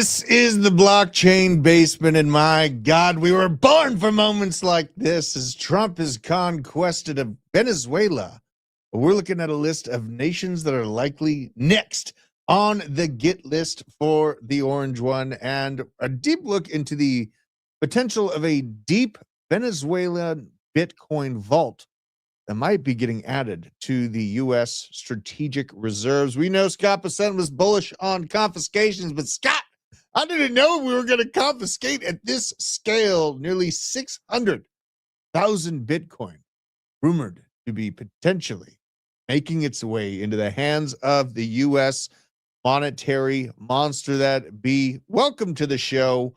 This is the blockchain basement, and my God, we were born for moments like this as Trump has conquested of Venezuela. We're looking at a list of nations that are likely next on the get list for the orange one, and a deep look into the potential of a deep Venezuelan Bitcoin vault that might be getting added to the U.S. strategic reserves. We know Scott Pacent was bullish on confiscations, but Scott, I didn't know we were going to confiscate at this scale nearly 600,000 Bitcoin, rumored to be potentially making its way into the hands of the U.S. monetary monster that be. Welcome to the show,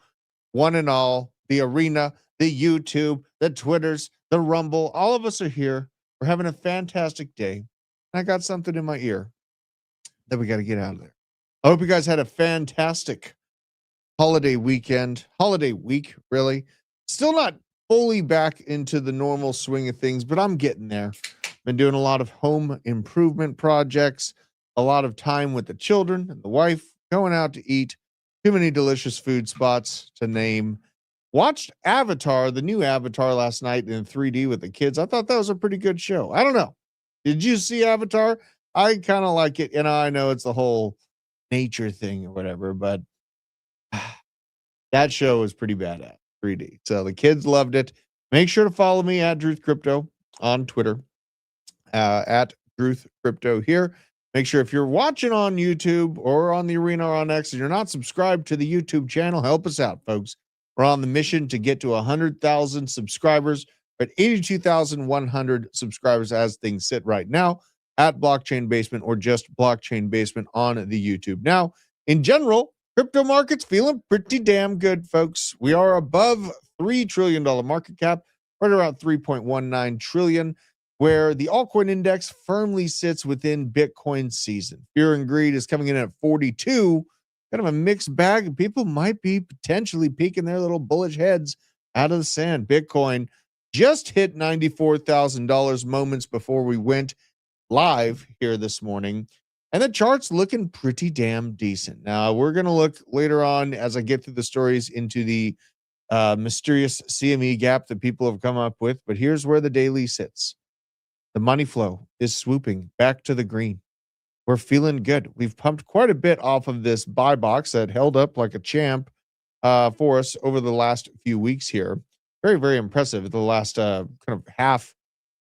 one and all, the arena, the YouTube, the Twitters, the Rumble. All of us are here. We're having a fantastic day. I got something in my ear that we got to get out of there. I hope you guys had a fantastic holiday week, really. Still not fully back into the normal swing of things, but I'm getting there. Been doing a lot of home improvement projects, a lot of time with the children and the wife, going out to eat, too many delicious food spots to name. Watched Avatar, the new Avatar, last night in 3D with the kids. I thought that was a pretty good show. I don't know. Did you see Avatar? I kind of like it. I know it's the whole nature thing or whatever, but that show was pretty badass, 3D. So the kids loved it. Make sure to follow me at Druth Crypto on Twitter, at Druth Crypto here. Make sure if you're watching on YouTube or on the arena or on X and you're not subscribed to the YouTube channel, help us out, folks. We're on the mission to get to 100,000 subscribers, but 82,100 subscribers as things sit right now at Blockchain Basement or just Blockchain Basement on the YouTube. Now, in general, crypto markets feeling pretty damn good, folks. We are above $3 trillion market cap, right around 3.19 trillion, where the altcoin index firmly sits within Bitcoin season. Fear and greed is coming in at 42. Kind of a mixed bag. People might be potentially peeking their little bullish heads out of the sand. Bitcoin just hit $94,000 moments before we went live here this morning. And the chart's looking pretty damn decent. Now, we're going to look later on as I get through the stories into the mysterious CME gap that people have come up with. But here's where the daily sits. The money flow is swooping back to the green. We're feeling good. We've pumped quite a bit off of this buy box that held up like a champ for us over the last few weeks here. Very, very impressive. The last kind of half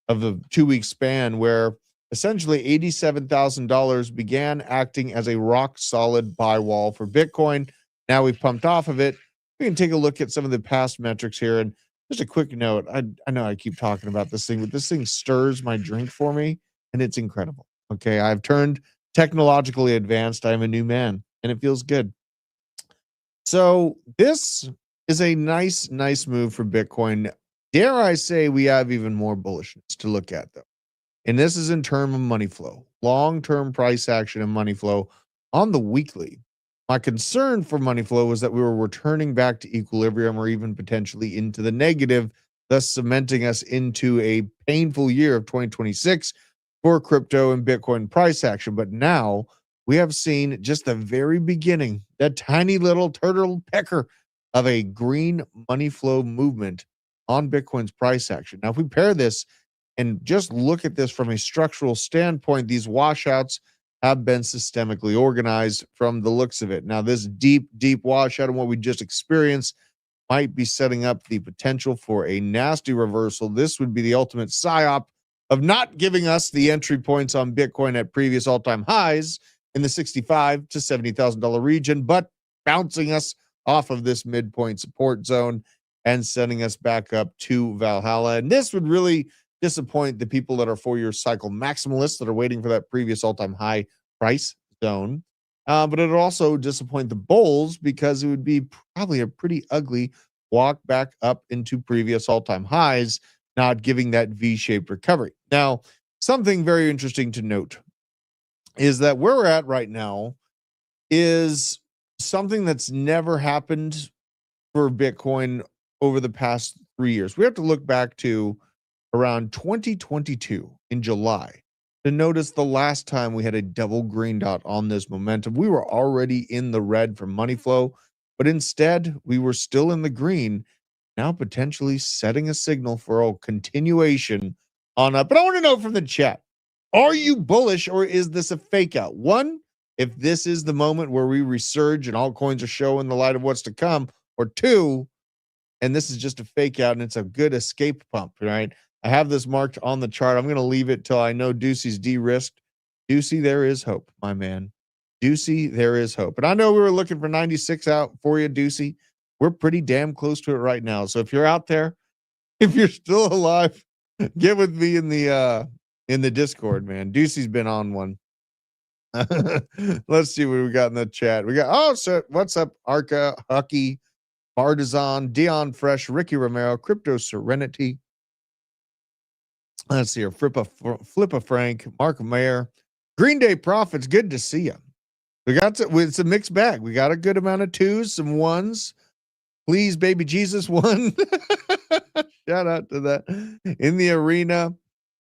of the 2-week span where essentially $87,000 began acting as a rock solid buy wall for Bitcoin. Now we've pumped off of it. We can take a look at some of the past metrics here. And just a quick note. I know I keep talking about this thing, but this thing stirs my drink for me, and it's incredible. Okay, I've turned technologically advanced. I'm a new man, and it feels good. So this is a nice move for Bitcoin. Dare I say we have even more bullishness to look at, though. And this is in terms of money flow, long-term price action and money flow on the weekly. My concern for money flow was that we were returning back to equilibrium or even potentially into the negative, thus cementing us into a painful year of 2026 for crypto and Bitcoin price action. But now we have seen just the very beginning, that tiny little turtle pecker of a green money flow movement on Bitcoin's price action. Now, if we pair this and just look at this from a structural standpoint, these washouts have been systemically organized from the looks of it. Now, this deep washout and what we just experienced might be setting up the potential for a nasty reversal. This would be the ultimate psyop of not giving us the entry points on Bitcoin at previous all-time highs in the $65,000 to $70,000 region, but bouncing us off of this midpoint support zone and sending us back up to Valhalla. And this would really disappoint the people that are 4-year cycle maximalists that are waiting for that previous all-time high price zone. But it would also disappoint the bulls because it would be probably a pretty ugly walk back up into previous all-time highs, not giving that V-shaped recovery. Now, something very interesting to note is that where we're at right now is something that's never happened for Bitcoin over the past 3 years. We have to look back to around 2022 in July to notice the last time we had a double green dot on this momentum. We were already in the red for money flow. but instead we were still in the green, now potentially setting a signal for a continuation on up. But I want to know from the chat, are you bullish or is this a fake out? One, if this is the moment where we resurge and altcoins are showing the light of what's to come, or two, and this is just a fake out and it's a good escape pump, right? I have this marked on the chart. I'm going to leave it till I know Ducey's de-risked. Ducey, there is hope, my man. Ducey, there is hope. And I know we were looking for 96 out for you, Ducey. We're pretty damn close to it right now. So if you're out there, if you're still alive, get with me in the Discord, man. Ducey's been on one. Let's see what we got in the chat. We got, so what's up, Arca, Hucky, Bardazon, Dion Fresh, Ricky Romero, Crypto Serenity. Let's see here. Flippa Frank, Mark Mayer, Green Day Profits. Good to see you. It's a mixed bag. We got a good amount of twos, some ones. Please, baby Jesus, one. Shout out to that. In the arena.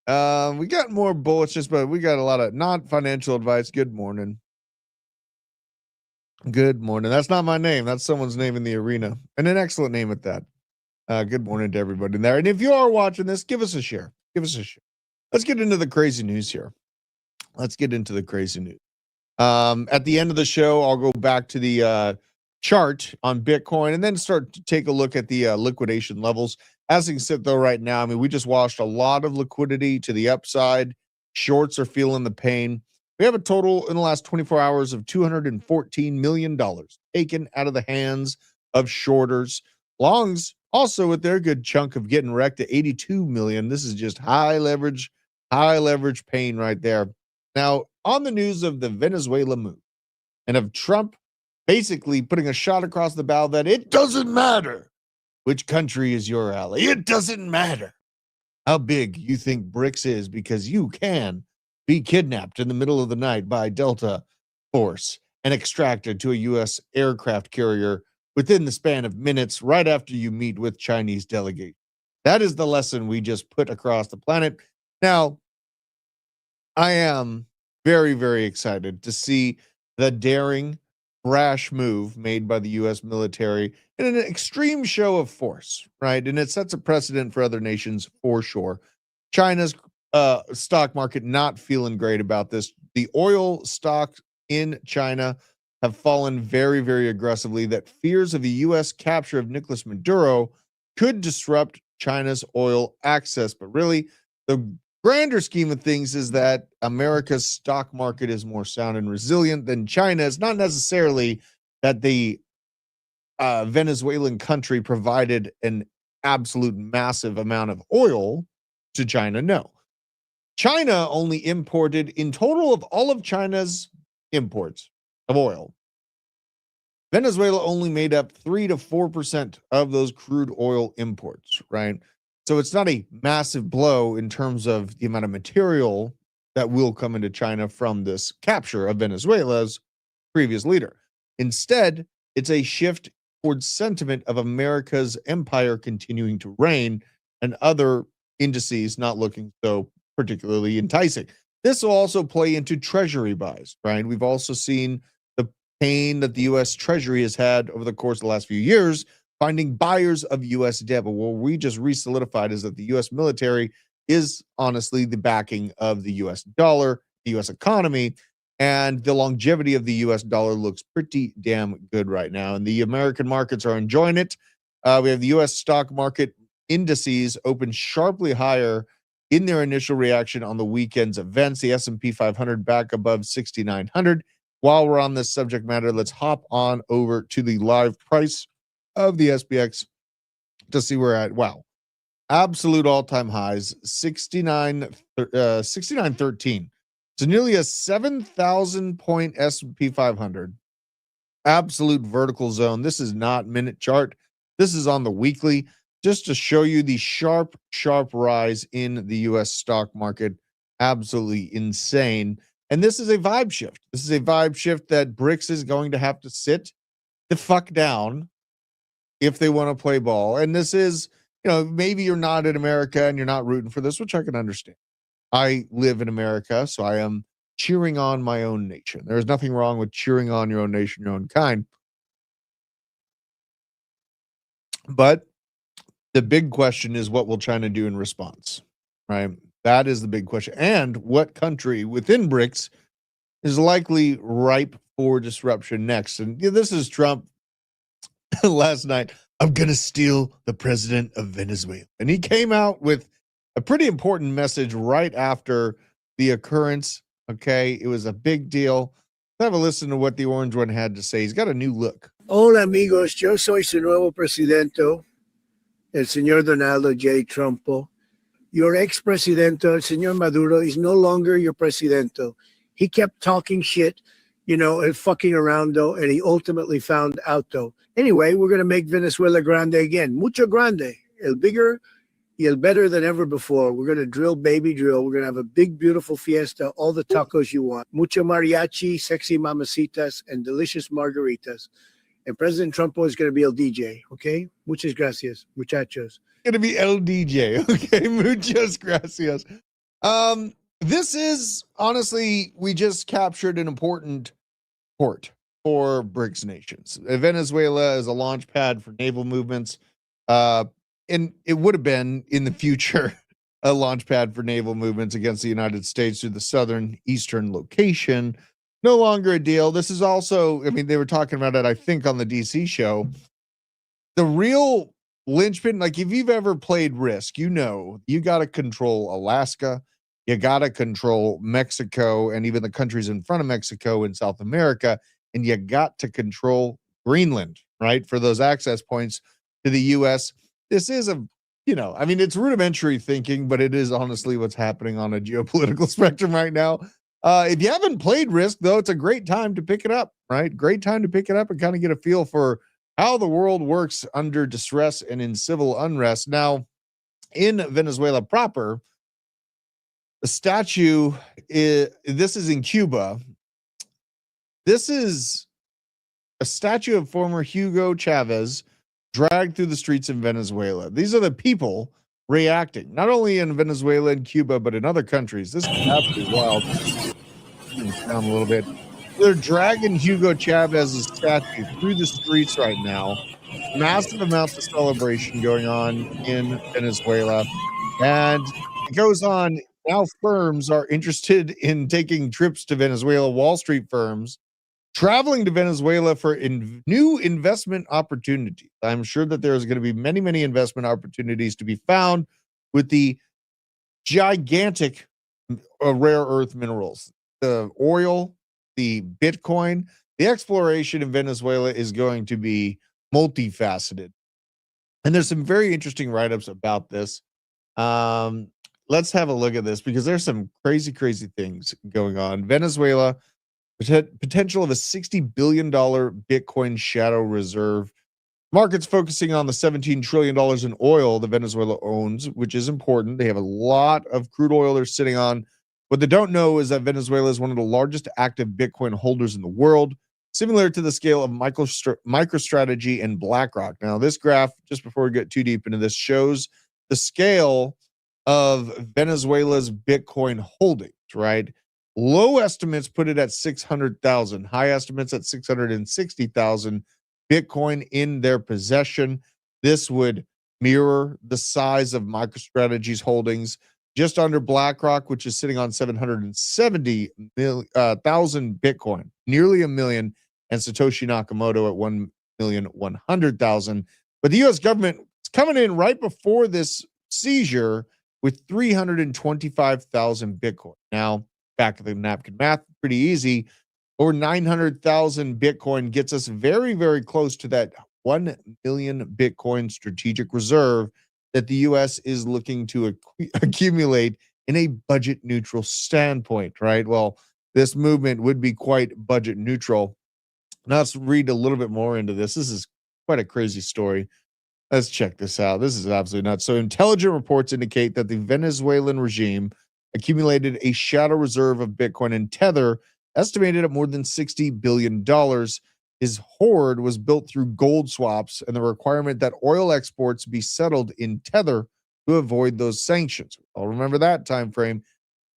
We got more bullishness, but we got a lot of non-financial advice. Good morning. Good morning. That's not my name. That's someone's name in the arena. And an excellent name at that. Good morning to everybody in there. And if you are watching this, give us a share. Give us a share. Let's get into the crazy news here. At the end of the show, I'll go back to the chart on Bitcoin and then start to take a look at the liquidation levels. As things sit, though, right now, I mean, we just washed a lot of liquidity to the upside. Shorts are feeling the pain. We have a total in the last 24 hours of $214 million taken out of the hands of shorters. Longs also with their good chunk of getting wrecked at 82 million. This is just high leverage pain right there. Now, on the news of the Venezuela move and of Trump basically putting a shot across the bow that it doesn't matter which country is your ally. It doesn't matter how big you think BRICS is because you can be kidnapped in the middle of the night by Delta Force and extracted to a U.S. aircraft carrier within the span of minutes right after you meet with Chinese delegates. That is the lesson we just put across the planet. Now, I am very, very excited to see the daring, brash move made by the U.S. military in an extreme show of force, right? And it sets a precedent for other nations for sure. China's stock market not feeling great about this. The oil stocks in China have fallen very, very aggressively. That fears of the U.S. capture of Nicolas Maduro could disrupt China's oil access. But really, the grander scheme of things is that America's stock market is more sound and resilient than China's. Not necessarily that the Venezuelan country provided an absolute massive amount of oil to China. No. China only imported, in total of all of China's imports of oil, Venezuela only made up 3 to 4% of those crude oil imports, right? So it's not a massive blow in terms of the amount of material that will come into China from this capture of Venezuela's previous leader. Instead, it's a shift towards sentiment of America's empire continuing to reign and other indices not looking so particularly enticing. This will also play into treasury buys, right? We've also seen the pain that the U.S. Treasury has had over the course of the last few years, finding buyers of U.S. debt. But what we just re-solidified is that the U.S. military is honestly the backing of the U.S. dollar, the U.S. economy, and the longevity of the U.S. dollar looks pretty damn good right now. And the American markets are enjoying it. We have the U.S. stock market indices open sharply higher in their initial reaction on the weekend's events. The S&P 500 back above 6,900. While we're on this subject matter, let's hop on over to the live price of the SPX to see where we're at. Wow. Absolute all-time highs, 69.13. So nearly a 7,000 point S&P 500. Absolute vertical zone. This is not minute chart. This is on the weekly, just to show you the sharp rise in the U.S. stock market. Absolutely insane. And this is a vibe shift. This is a vibe shift that BRICS is going to have to sit the fuck down if they want to play ball. And this is, maybe you're not in America and you're not rooting for this, which I can understand. I live in America, so I am cheering on my own nation. There's nothing wrong with cheering on your own nation, your own kind. But the big question is, what will China do in response? Right? That is the big question. And what country within BRICS is likely ripe for disruption next? And this is Trump last night. I'm going to steal the president of Venezuela. And he came out with a pretty important message right after the occurrence. Okay. It was a big deal. Let's have a listen to what the orange one had to say. He's got a new look. Hola amigos, yo soy su nuevo presidente, el señor Donaldo J. Trump. Your ex-presidente, el señor Maduro, is no longer your presidente. He kept talking shit, and fucking around, and he ultimately found out, Anyway, we're going to make Venezuela grande again. Mucho grande. El bigger y el better than ever before. We're going to drill, baby drill. We're going to have a big, beautiful fiesta, all the tacos you want. Mucho mariachi, sexy mamacitas, and delicious margaritas. And President Trump is going to be el DJ, okay? Muchas gracias, muchachos. Going to be el DJ, okay? Muchas gracias. This is, honestly, we just captured an important port for BRICS nations. Venezuela is a launch pad for naval movements. And it would have been in the future a launch pad for naval movements against the United States through the southern eastern location. No longer a deal. This is also, I mean, they were talking about it, I think, on the DC show. The real linchpin, like if you've ever played Risk, you got to control Alaska. You got to control Mexico and even the countries in front of Mexico in South America. And you got to control Greenland, right? For those access points to the U.S. This is it's rudimentary thinking, but it is honestly what's happening on a geopolitical spectrum right now. If you haven't played Risk, though, it's a great time to pick it up, right? Great time to pick it up and kind of get a feel for how the world works under distress and in civil unrest. Now, in Venezuela proper, the statue this is in Cuba. This is a statue of former Hugo Chavez dragged through the streets in Venezuela. These are the people reacting, not only in Venezuela and Cuba, but in other countries. This is absolutely wild. Down a little bit. They're dragging Hugo Chavez's statue through the streets right now. Massive amounts of celebration going on in Venezuela. And it goes on. Now firms are interested in taking trips to Venezuela, Wall Street firms, traveling to Venezuela for new investment opportunities. I'm sure that there's going to be many, many investment opportunities to be found with the gigantic rare earth minerals, the oil, the Bitcoin. The exploration in Venezuela is going to be multifaceted. And there's some very interesting write-ups about this. Let's have a look at this because there's some crazy, crazy things going on. Venezuela, potential of a $60 billion Bitcoin shadow reserve. Markets focusing on the $17 trillion in oil that Venezuela owns, which is important. They have a lot of crude oil they're sitting on. What they don't know is that Venezuela is one of the largest active Bitcoin holders in the world, similar to the scale of MicroStrategy and BlackRock. Now, this graph, just before we get too deep into this, shows the scale of Venezuela's Bitcoin holdings, right? Low estimates put it at 600,000. High estimates at 660,000 Bitcoin in their possession. This would mirror the size of MicroStrategy's holdings, just under BlackRock, which is sitting on 770,000 Bitcoin, nearly a million, and Satoshi Nakamoto at 1,100,000. But the U.S. government is coming in right before this seizure with 325,000 Bitcoin. Now, back of the napkin math, pretty easy. Over 900,000 Bitcoin gets us very, very close to that 1 million Bitcoin strategic reserve that the U.S. is looking to accumulate in a budget neutral standpoint, right? Well, this movement would be quite budget neutral. Now let's read a little bit more into this. This is quite a crazy story. Let's check this out. This is absolutely nuts. So intelligent reports indicate that the Venezuelan regime accumulated a shadow reserve of Bitcoin and Tether estimated at more than $60 billion. His hoard was built through gold swaps and the requirement that oil exports be settled in Tether to avoid those sanctions. I'll remember that time frame.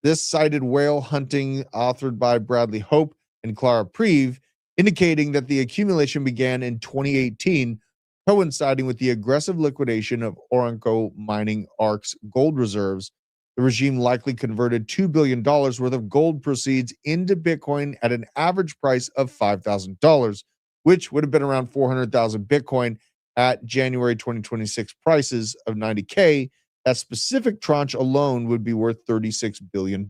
This cited whale hunting authored by Bradley Hope and Clara Preve, indicating that the accumulation began in 2018 coinciding with the aggressive liquidation of Aramco Mining Arc's gold reserves. The regime likely converted $2 billion worth of gold proceeds into Bitcoin at an average price of $5,000, which would have been around 400,000 Bitcoin at January 2026 prices of 90K. That specific tranche alone would be worth $36 billion.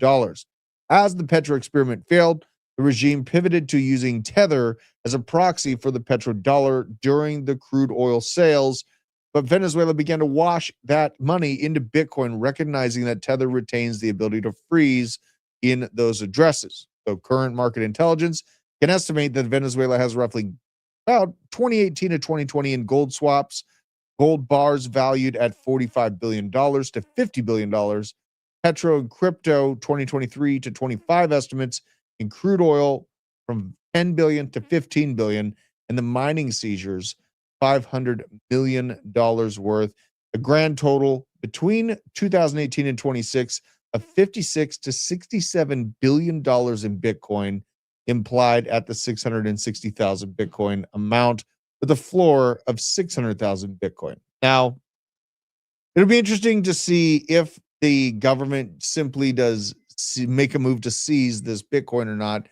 As the Petro experiment failed, the regime pivoted to using Tether as a proxy for the petrodollar during the crude oil sales, but Venezuela began to wash that money into Bitcoin, recognizing that Tether retains the ability to freeze in those addresses. So current market intelligence can estimate that Venezuela has roughly about 2018 to 2020 in gold swaps, gold bars valued at $45 billion to $50 billion, petro and crypto 2023 to 25 estimates in crude oil from 10 billion to 15 billion, and the mining seizures $500 million worth, a grand total between 2018 and 26 of 56 to 67 billion dollars in Bitcoin, implied at the 660,000 Bitcoin amount, with a floor of 600,000 Bitcoin. Now, it'll be interesting to see if the government simply does make a move to seize this Bitcoin or not.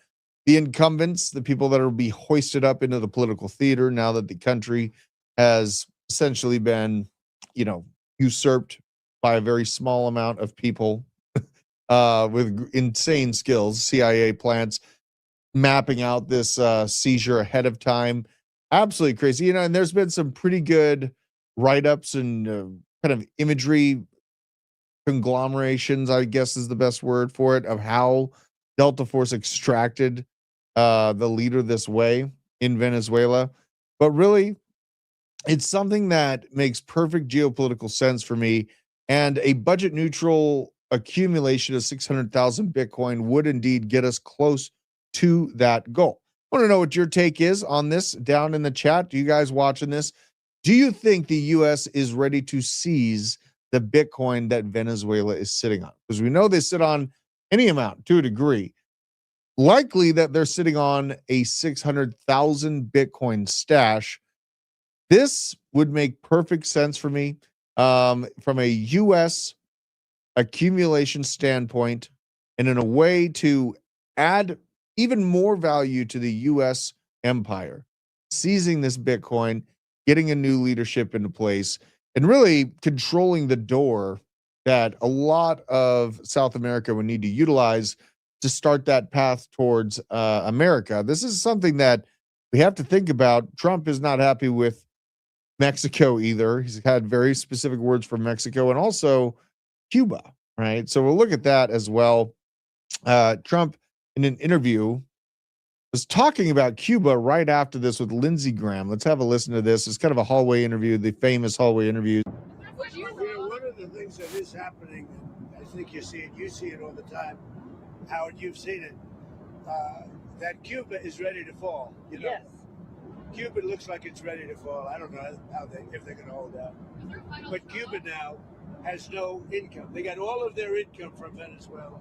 The incumbents, the people that will be hoisted up into the political theater now that the country has essentially been, usurped by a very small amount of people with insane skills, CIA plants mapping out this seizure ahead of time. Absolutely crazy. And there's been some pretty good write-ups and kind of imagery conglomerations, I guess is the best word for it, of how Delta Force extracted the leader this way in Venezuela. But really, it's something that makes perfect geopolitical sense for me. And a budget neutral accumulation of 600,000 Bitcoin would indeed get us close to that goal. I want to know what your take is on this down in the chat. Do you guys watching this? Do you think the U.S. is ready to seize the Bitcoin that Venezuela is sitting on? Because we know they sit on any amount to a degree. Likely that they're sitting on a 600,000 Bitcoin stash. This would make perfect sense for me from a U.S. accumulation standpoint, and in a way to add even more value to the U.S. empire, seizing this Bitcoin, getting a new leadership into place, and really controlling the door that a lot of South America would need to utilize to start that path towards America. This is something that we have to think about. Trump is not happy with Mexico either. He's had very specific words for Mexico and also Cuba, right? So we'll look at that as well. Trump, in an interview, was talking about Cuba right after this with Lindsey Graham. Let's have a listen to this. It's kind of a hallway interview, the famous hallway interview. One of the things that is happening, I think you see it all the time, Howard, you've seen it, that Cuba is ready to fall. Yes. Cuba looks like it's ready to fall. I don't know if they're going to hold out. But Cuba now has no income. They got all of their income from Venezuela,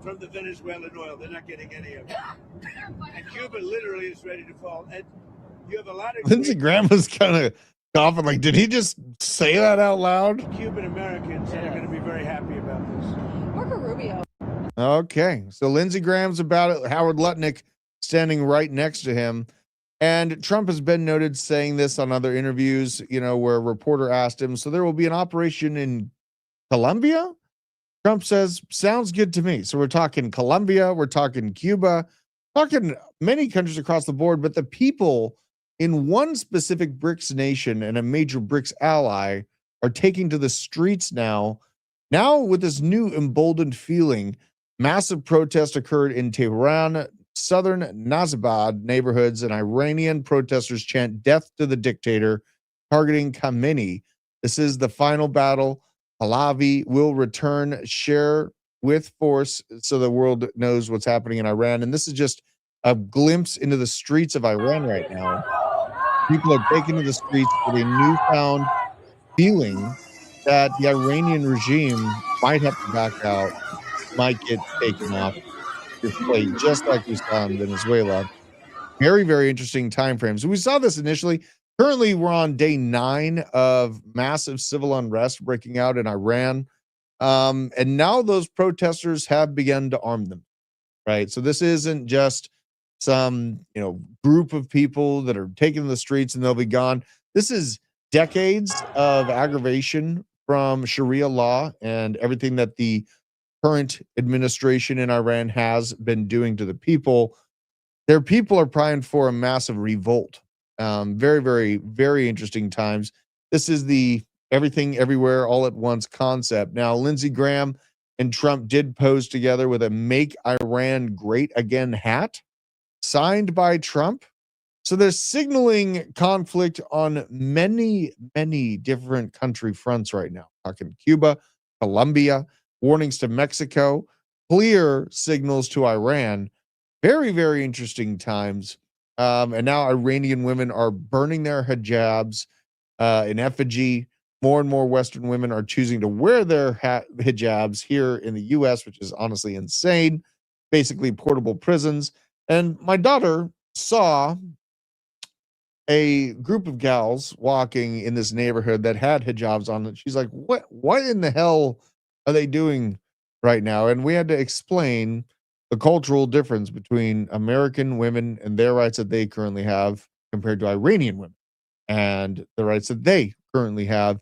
from the Venezuelan oil. They're not getting any of it. And Cuba literally is ready to fall. And you have a lot of Lindsey Graham was kind of coughing, like, did he just say that out loud? Cuban Americans are going to be very happy about this. Marco Rubio. Okay, so Lindsey Graham's about it. Howard Lutnick standing right next to him. And Trump has been noted saying this on other interviews, where a reporter asked him, so there will be an operation in Colombia? Trump says, sounds good to me. So we're talking Colombia, we're talking Cuba, talking many countries across the board, but the people in one specific BRICS nation and a major BRICS ally are taking to the streets now. Now, with this new emboldened feeling, massive protests occurred in Tehran, southern Nazabad neighborhoods, and Iranian protesters chant death to the dictator, targeting Khamenei. This is the final battle. Pahlavi will return, share with force so the world knows what's happening in Iran. And this is just a glimpse into the streets of Iran right now. People are taking to the streets with a newfound feeling that the Iranian regime might have to back out, might get taken off this plate, just like we saw in Venezuela. Very, very interesting time frames. We saw this initially. Currently, we're on day 9 of massive civil unrest breaking out in Iran. And now those protesters have begun to arm them, right? So this isn't just some, group of people that are taking the streets and they'll be gone. This is decades of aggravation from Sharia law and everything that the current administration in Iran has been doing to the people. Their people are primed for a massive revolt. Very, very, very interesting times. This is the everything, everywhere, all at once concept. Now, Lindsey Graham and Trump did pose together with a Make Iran Great Again hat signed by Trump. So they're signaling conflict on many, many different country fronts right now. Talking Cuba, Colombia, warnings to Mexico, clear signals to Iran. Very, very interesting times. And now Iranian women are burning their hijabs in effigy. More and more Western women are choosing to wear their hijabs here in the US, which is honestly insane. Basically, portable prisons. And my daughter saw a group of gals walking in this neighborhood that had hijabs on it. She's like, what in the hell are they doing right now? And we had to explain the cultural difference between American women and their rights that they currently have compared to Iranian women and the rights that they currently have.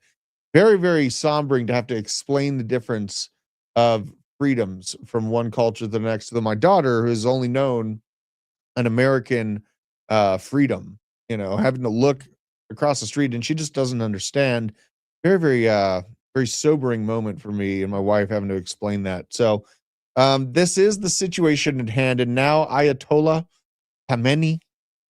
Very, very sombering to have to explain the difference of freedoms from one culture to the next. To my daughter, who has only known an American freedom, having to look across the street and she just doesn't understand. Very, very, very sobering moment for me and my wife having to explain that. So, this is the situation at hand. And now Ayatollah Khamenei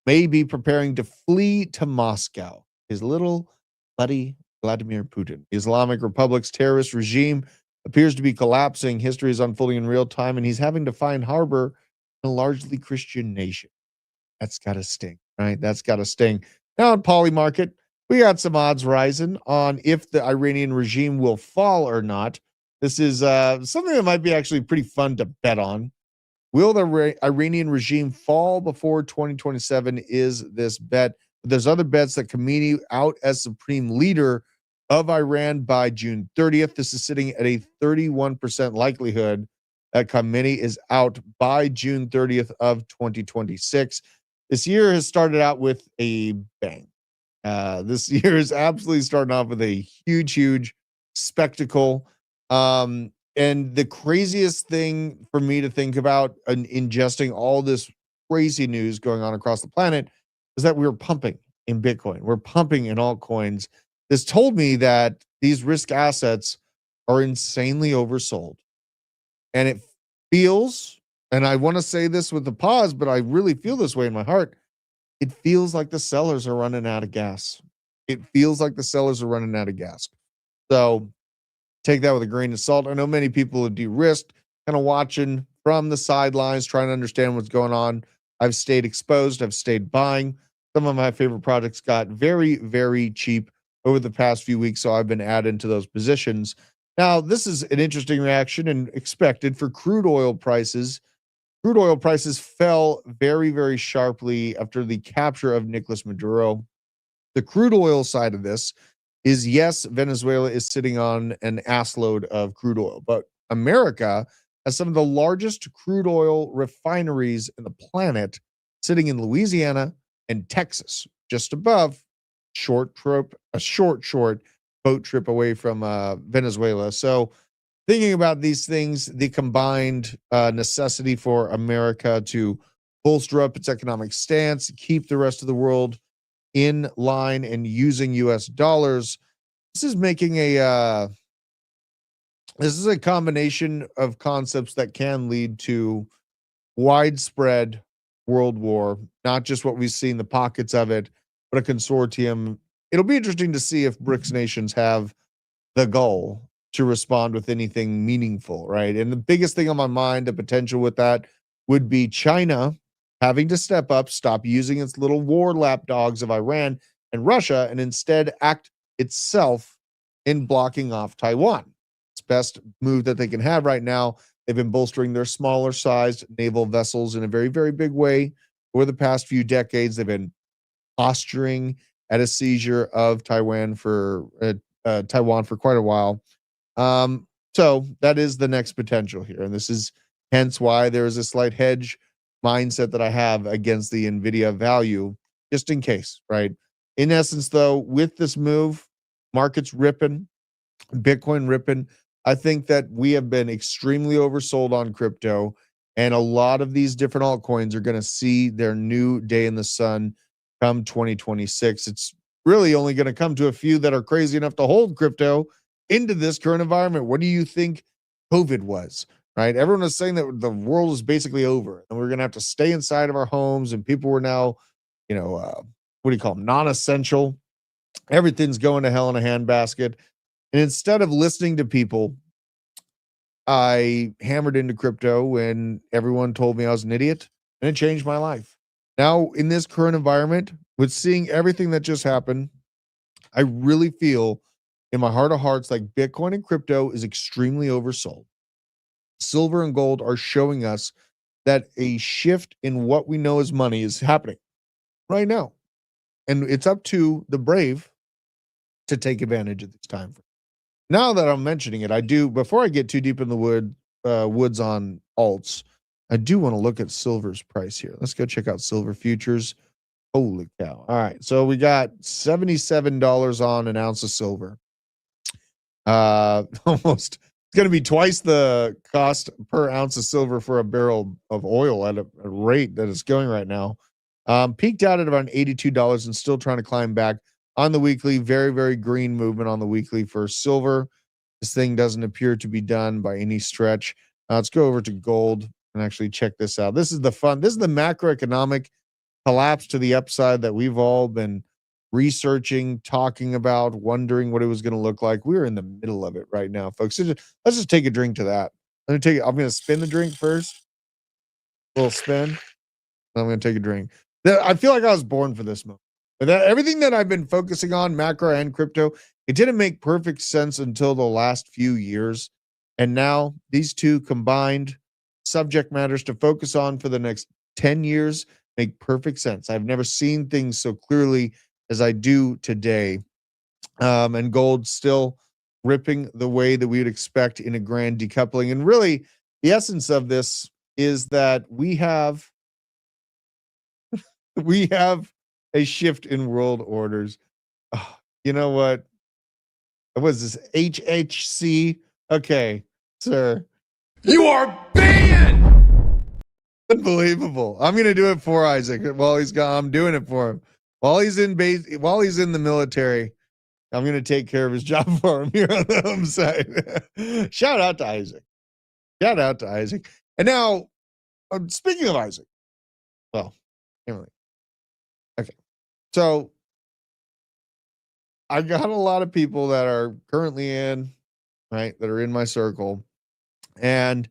may be preparing to flee to Moscow. His little buddy, Vladimir Putin. The Islamic Republic's terrorist regime appears to be collapsing. History is unfolding in real time, and he's having to find harbor in a largely Christian nation. That's got to sting, right? That's got to sting. Now, on Poly Market, we got some odds rising on if the Iranian regime will fall or not. This is something that might be actually pretty fun to bet on. Will the Iranian regime fall before 2027? Is this bet? There's other bets that Khamenei out as supreme leader of Iran by June 30th. This is sitting at a 31% likelihood that Khamenei is out by June 30th of 2026. This year has started out with a bang. This year is absolutely starting off with a huge, huge spectacle. And the craziest thing for me to think about in ingesting all this crazy news going on across the planet is that we're pumping in Bitcoin. We're pumping in altcoins. This told me that these risk assets are insanely oversold. And it feels, and I want to say this with a pause, but I really feel this way in my heart. It feels like the sellers are running out of gas. It feels like the sellers are running out of gas. So take that with a grain of salt. I know many people have de-risked, kind of watching from the sidelines, trying to understand what's going on. I've stayed exposed. I've stayed buying. Some of my favorite products got very, very cheap over the past few weeks, so I've been adding to those positions. Now, this is an interesting reaction and expected for crude oil prices. Crude oil prices fell very, very sharply after the capture of Nicolas Maduro. The crude oil side of this is, yes, Venezuela is sitting on an assload of crude oil, but America has some of the largest crude oil refineries in the planet sitting in Louisiana and Texas, just above a short boat trip away from Venezuela. So thinking about these things, the combined necessity for America to bolster up its economic stance, keep the rest of the world in line and using US dollars, this is making this is a combination of concepts that can lead to widespread world war, not just what we see in the pockets of it, but a consortium. It'll be interesting to see if BRICS nations have the goal to respond with anything meaningful, right? And the biggest thing on my mind, the potential with that would be China having to step up, stop using its little war lapdogs of Iran and Russia, and instead act itself in blocking off Taiwan. It's best move that they can have right now. They've been bolstering their smaller sized naval vessels in a very, very big way over the past few decades. They've been posturing at a seizure of Taiwan for quite a while. So that is the next potential here, and this is hence why there is a slight hedge mindset that I have against the Nvidia value, just in case, right? In essence, though, with this move, markets ripping, Bitcoin ripping. I think that we have been extremely oversold on crypto, and a lot of these different altcoins are going to see their new day in the sun come 2026. It's really only going to come to a few that are crazy enough to hold crypto into this current environment. What do you think COVID was? Right? Everyone was saying that the world is basically over and we're going to have to stay inside of our homes, and people were now, what do you call them? Non-essential. Everything's going to hell in a handbasket. And instead of listening to people, I hammered into crypto when everyone told me I was an idiot, and it changed my life. Now, in this current environment, with seeing everything that just happened, I really feel in my heart of hearts like Bitcoin and crypto is extremely oversold. Silver and gold are showing us that a shift in what we know as money is happening right now. And it's up to the brave to take advantage of this time. Now that I'm mentioning it, I do, before I get too deep in the woods on alts, I do want to look at silver's price here. Let's go check out silver futures. Holy cow. All right. So we got $77 on an ounce of silver. Almost, it's going to be twice the cost per ounce of silver for a barrel of oil at a rate that it's going right now. Peaked out at around $82 and still trying to climb back on the weekly. Very, very green movement on the weekly for silver. This thing doesn't appear to be done by any stretch. Let's go over to gold and actually check this out. This is the macroeconomic collapse to the upside that we've all been researching, talking about, wondering what it was going to look like. We're in the middle of it right now, folks. So let's just take a drink to that. I'm going to spin the drink first. A little spin. I'm going to take a drink. I feel like I was born for this moment. But everything that I've been focusing on, macro and crypto, it didn't make perfect sense until the last few years. And now these two combined subject matters to focus on for the next 10 years make perfect sense. I've never seen things so clearly as I do today. And gold still ripping the way that we would expect in a grand decoupling. And really, the essence of this is that we have a shift in world orders. Oh, you know what? What was this? HHC? Okay, sir. You are banned! Unbelievable. I'm gonna do it for Isaac while he's gone. I'm doing it for him. While he's in the military, I'm gonna take care of his job for him here on the home side. Shout out to Isaac. Shout out to Isaac. And now, speaking of Isaac, well, anyway. Okay. So I got a lot of people that are currently that are in my circle, and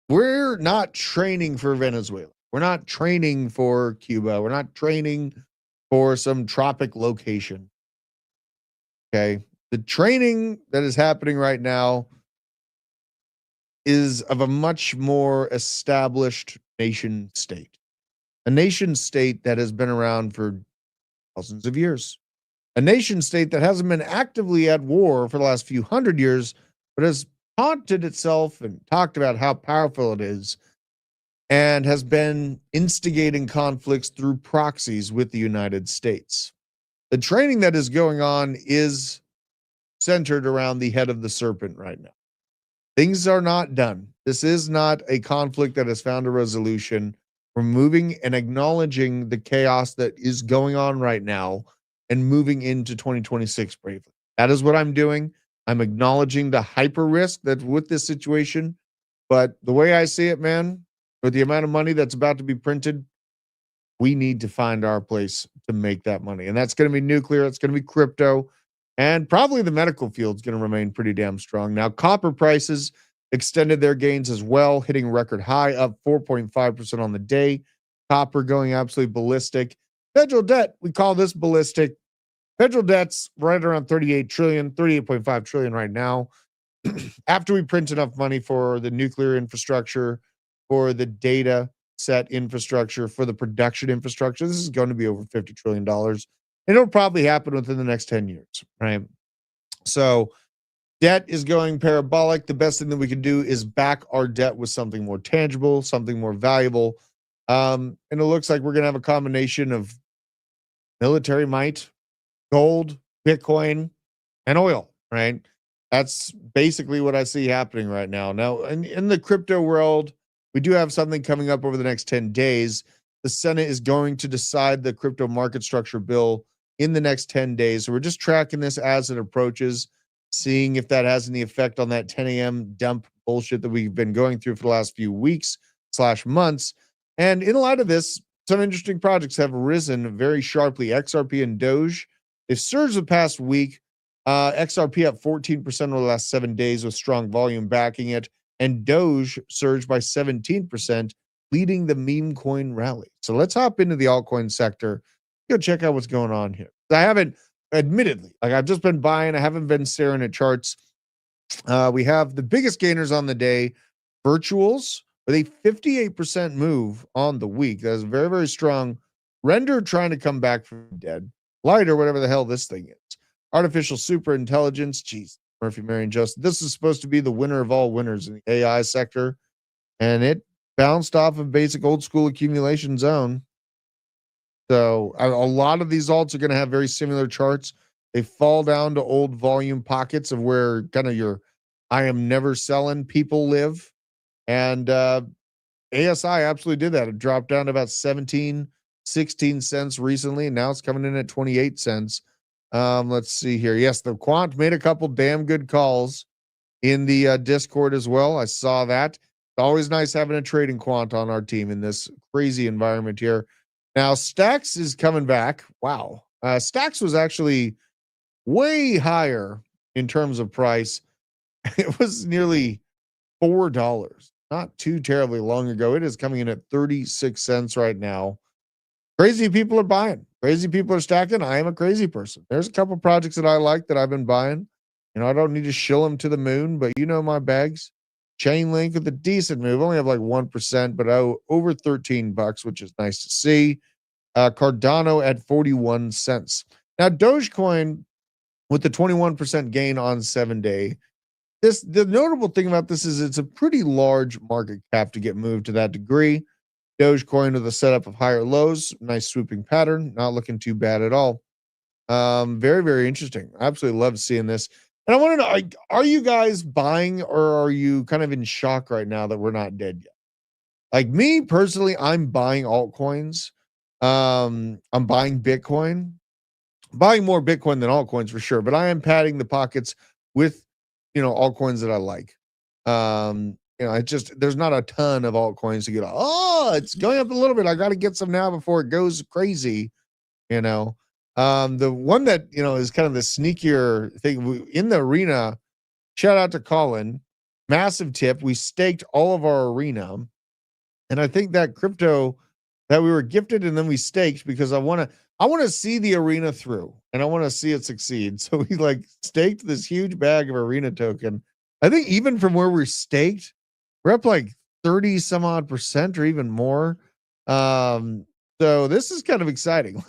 we're not training for Venezuela. We're not training for Cuba. We're not training for some tropic location. Okay. The training that is happening right now is of a much more established nation state, a nation state that has been around for thousands of years, a nation state that hasn't been actively at war for the last few hundred years, but has taunted itself and talked about how powerful it is, and has been instigating conflicts through proxies with the United States. The training that is going on is centered around the head of the serpent right now. Things are not done. This is not a conflict that has found a resolution. We're moving and acknowledging the chaos that is going on right now and moving into 2026 bravely. That is what I'm doing. I'm acknowledging the hyper risk that's with this situation. But the way I see it, man, with the amount of money that's about to be printed, we need to find our place to make that money. And that's going to be nuclear. It's going to be crypto. And probably the medical field is going to remain pretty damn strong. Now, copper prices extended their gains as well, hitting record high, up 4.5% on the day. Copper going absolutely ballistic. Federal debt, we call this ballistic. Federal debt's right around 38.5 trillion right now. After we print enough money for the nuclear infrastructure, for the data, set infrastructure for the production infrastructure. This is going to be over $50 trillion. And it'll probably happen within the next 10 years, right? So debt is going parabolic. The best thing that we can do is back our debt with something more tangible, something more valuable. And it looks like we're going to have a combination of military might, gold, Bitcoin, and oil, right? That's basically what I see happening right now. Now, in the crypto world, we do have something coming up over the next 10 days. The Senate is going to decide the crypto market structure bill in the next 10 days. So we're just tracking this as it approaches, seeing if that has any effect on that 10 a.m. dump bullshit that we've been going through for the last few weeks / months. And in light of this, some interesting projects have risen very sharply. XRP and Doge, they've surged the past week. XRP up 14% over the last 7 days with strong volume backing it. And Doge surged by 17%, leading the meme coin rally. So let's hop into the altcoin sector. Go check out what's going on here. I haven't, admittedly, like I've just been buying. I haven't been staring at charts. We have the biggest gainers on the day, Virtuals, with a 58% move on the week. That is very, very strong. Render trying to come back from dead. Lighter, whatever the hell this thing is. Artificial super intelligence. Jeez, Murphy, Mary, and Joseph. This is supposed to be the winner of all winners in the AI sector. And it bounced off of basic old school accumulation zone. So a lot of these alts are going to have very similar charts. They fall down to old volume pockets of where kind of your I am never selling people live. And ASI absolutely did that. It dropped down to about 17, 16 cents recently. And now it's coming in at 28 cents. Let's see here. Yes, the quant made a couple damn good calls in the Discord as well. I saw that. It's always nice having a trading quant on our team in this crazy environment here. Now, Stacks is coming back. Wow. Stacks was actually way higher in terms of price. It was nearly $4 not too terribly long ago. It is coming in at 36 cents right now. Crazy people are buying. Crazy people are stacking. I am a crazy person. There's a couple projects that I like that I've been buying. You know, I don't need to shill them to the moon, but you know my bags. Chainlink with a decent move. Only have like 1%, but over $13, which is nice to see. Cardano at 41 cents. Now, Dogecoin with the 21% gain on 7 day. The notable thing about this is it's a pretty large market cap to get moved to that degree. Dogecoin with a setup of higher lows, nice swooping pattern, not looking too bad at all. Very, very interesting. I absolutely love seeing this. And I want to know, are you guys buying or are you kind of in shock right now that we're not dead yet? Like me personally, I'm buying altcoins. I'm buying Bitcoin. I'm buying more Bitcoin than altcoins for sure, but I am padding the pockets with, altcoins that I like. There's not a ton of altcoins to get. Oh, it's going up a little bit. I got to get some now before it goes crazy. The one that, is kind of the sneakier thing in the arena, shout out to Colin, massive tip. We staked all of our arena. And I think that crypto that we were gifted and then we staked because I want to see the arena through and I want to see it succeed. So we staked this huge bag of arena token. I think even from where we're staked, we're up like 30 some odd % or even more. So this is kind of exciting.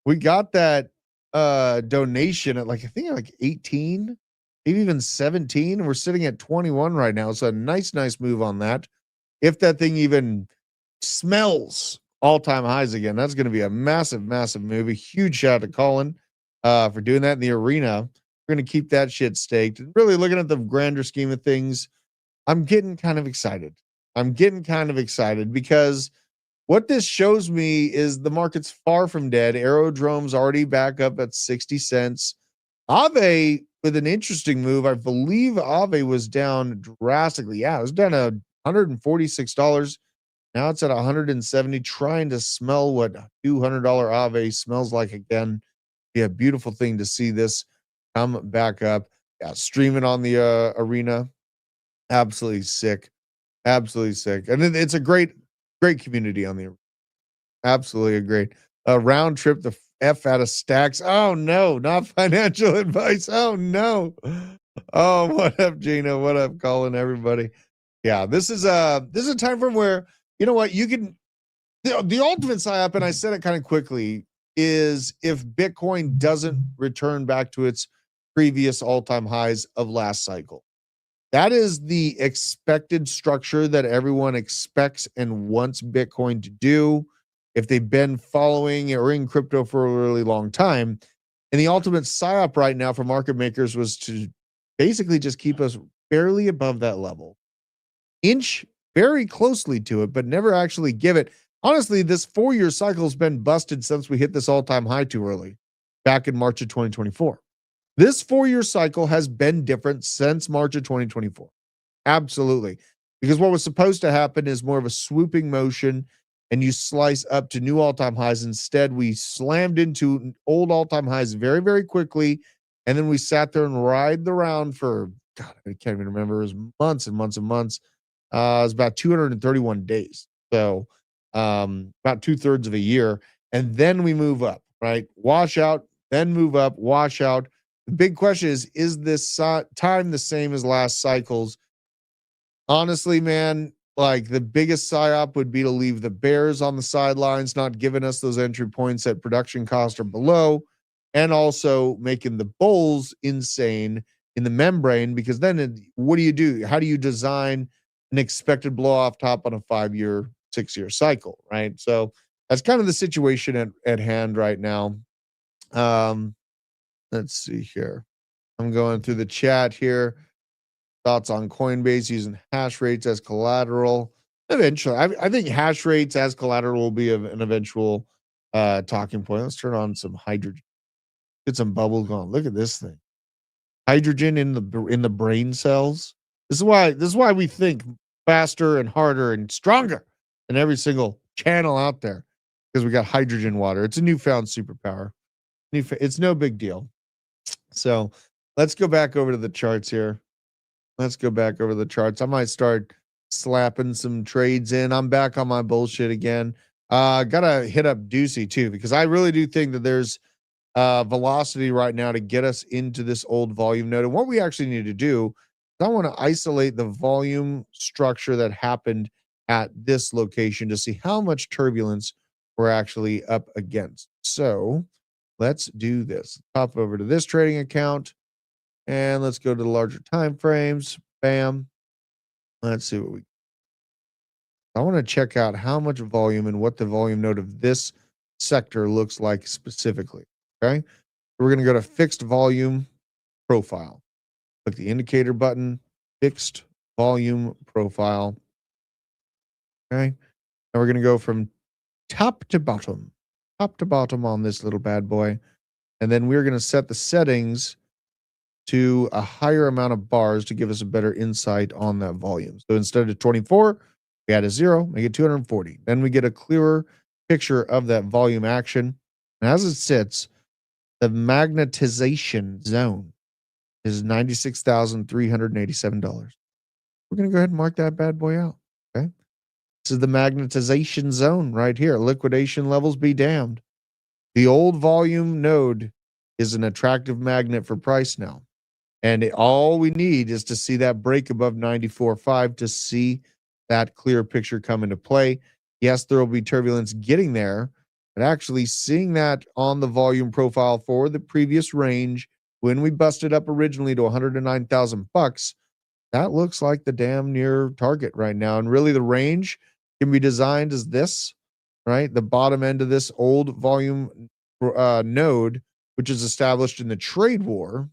We got that donation at I think 18, maybe even 17. And we're sitting at 21 right now. So a nice move on that. If that thing even smells all-time highs again, that's going to be a massive move. A huge shout out to Colin for doing that in the arena. We're going to keep that shit staked. Really looking at the grander scheme of things, I'm getting kind of excited. Because what this shows me is the market's far from dead. Aerodrome's already back up at 60 cents. Aave with an interesting move. I believe Aave was down drastically. Yeah, it was down to $146. Now it's at 170, trying to smell what $200 Aave smells like again. Be a beautiful thing to see this come back up. Yeah, streaming on the arena. Absolutely sick. And it's a great community on the arena. Absolutely a great round trip. The F out of Stacks. Oh no, not financial advice. Oh no. Oh, what up, Gino? What up, Colin? Everybody. Yeah, this is a time from where You know what? You can the ultimate psyop, and I said it kind of quickly, is if Bitcoin doesn't return back to its previous all-time highs of last cycle. That is the expected structure that everyone expects and wants Bitcoin to do if they've been following or in crypto for a really long time. And the ultimate psyop right now for market makers was to basically just keep us barely above that level, inch very closely to it, but never actually give it. Honestly, this 4-year cycle has been busted since we hit this all-time high too early, back in March of 2024. This 4-year cycle has been different since March of 2024. Absolutely. Because what was supposed to happen is more of a swooping motion and you slice up to new all-time highs. Instead, we slammed into old all-time highs very, very quickly. And then we sat there and ride the round for, God, I can't even remember. It was months and months and months. It was about 231 days. So about 2/3 of a year. And then we move up, right? Wash out, then move up, wash out. The big question is this time the same as last cycles? Honestly, man, like the biggest psyop would be to leave the bears on the sidelines, not giving us those entry points at production cost or below, and also making the bulls insane in the membrane, because then what do you do? How do you design an expected blow off top on a 5-year, 6-year cycle, right? So that's kind of the situation at hand right now. Let's see here. I'm going through the chat here. Thoughts on Coinbase using hash rates as collateral. Eventually, I think hash rates as collateral will be an eventual talking point. Let's turn on some hydrogen. Get some bubbles going. Look at this thing. Hydrogen in the brain cells. This is why we think faster and harder and stronger than every single channel out there, because we got hydrogen water. It's a newfound superpower. It's no big deal. So let's go back over to the charts here. Let's go back over the charts. I might start slapping some trades in. I'm back on my bullshit again. Gotta hit up Deucey too, because I really do think that there's velocity right now to get us into this old volume node. And what we actually need to do, I want to isolate the volume structure that happened at this location to see how much turbulence we're actually up against. So let's do this. Pop over to this trading account and let's go to the larger time frames. Bam. Let's see what I want to check out how much volume and what the volume node of this sector looks like specifically. Okay. We're going to go to fixed volume profile. Click the indicator button, fixed volume profile. Okay. And we're going to go from top to bottom on this little bad boy. And then we're going to set the settings to a higher amount of bars to give us a better insight on that volume. So instead of 24, we add a 0, make it 240. Then we get a clearer picture of that volume action. And as it sits, the magnetization zone is $96,387. We're going to go ahead and mark that bad boy out. Okay. This is the magnetization zone right here. Liquidation levels be damned. The old volume node is an attractive magnet for price now. And all we need is to see that break above 94.5 to see that clear picture come into play. Yes, there will be turbulence getting there, but actually seeing that on the volume profile for the previous range when we busted up originally to $109,000, that looks like the damn near target right now. And really the range can be designed as this, right? The bottom end of this old volume node, which is established in the trade war,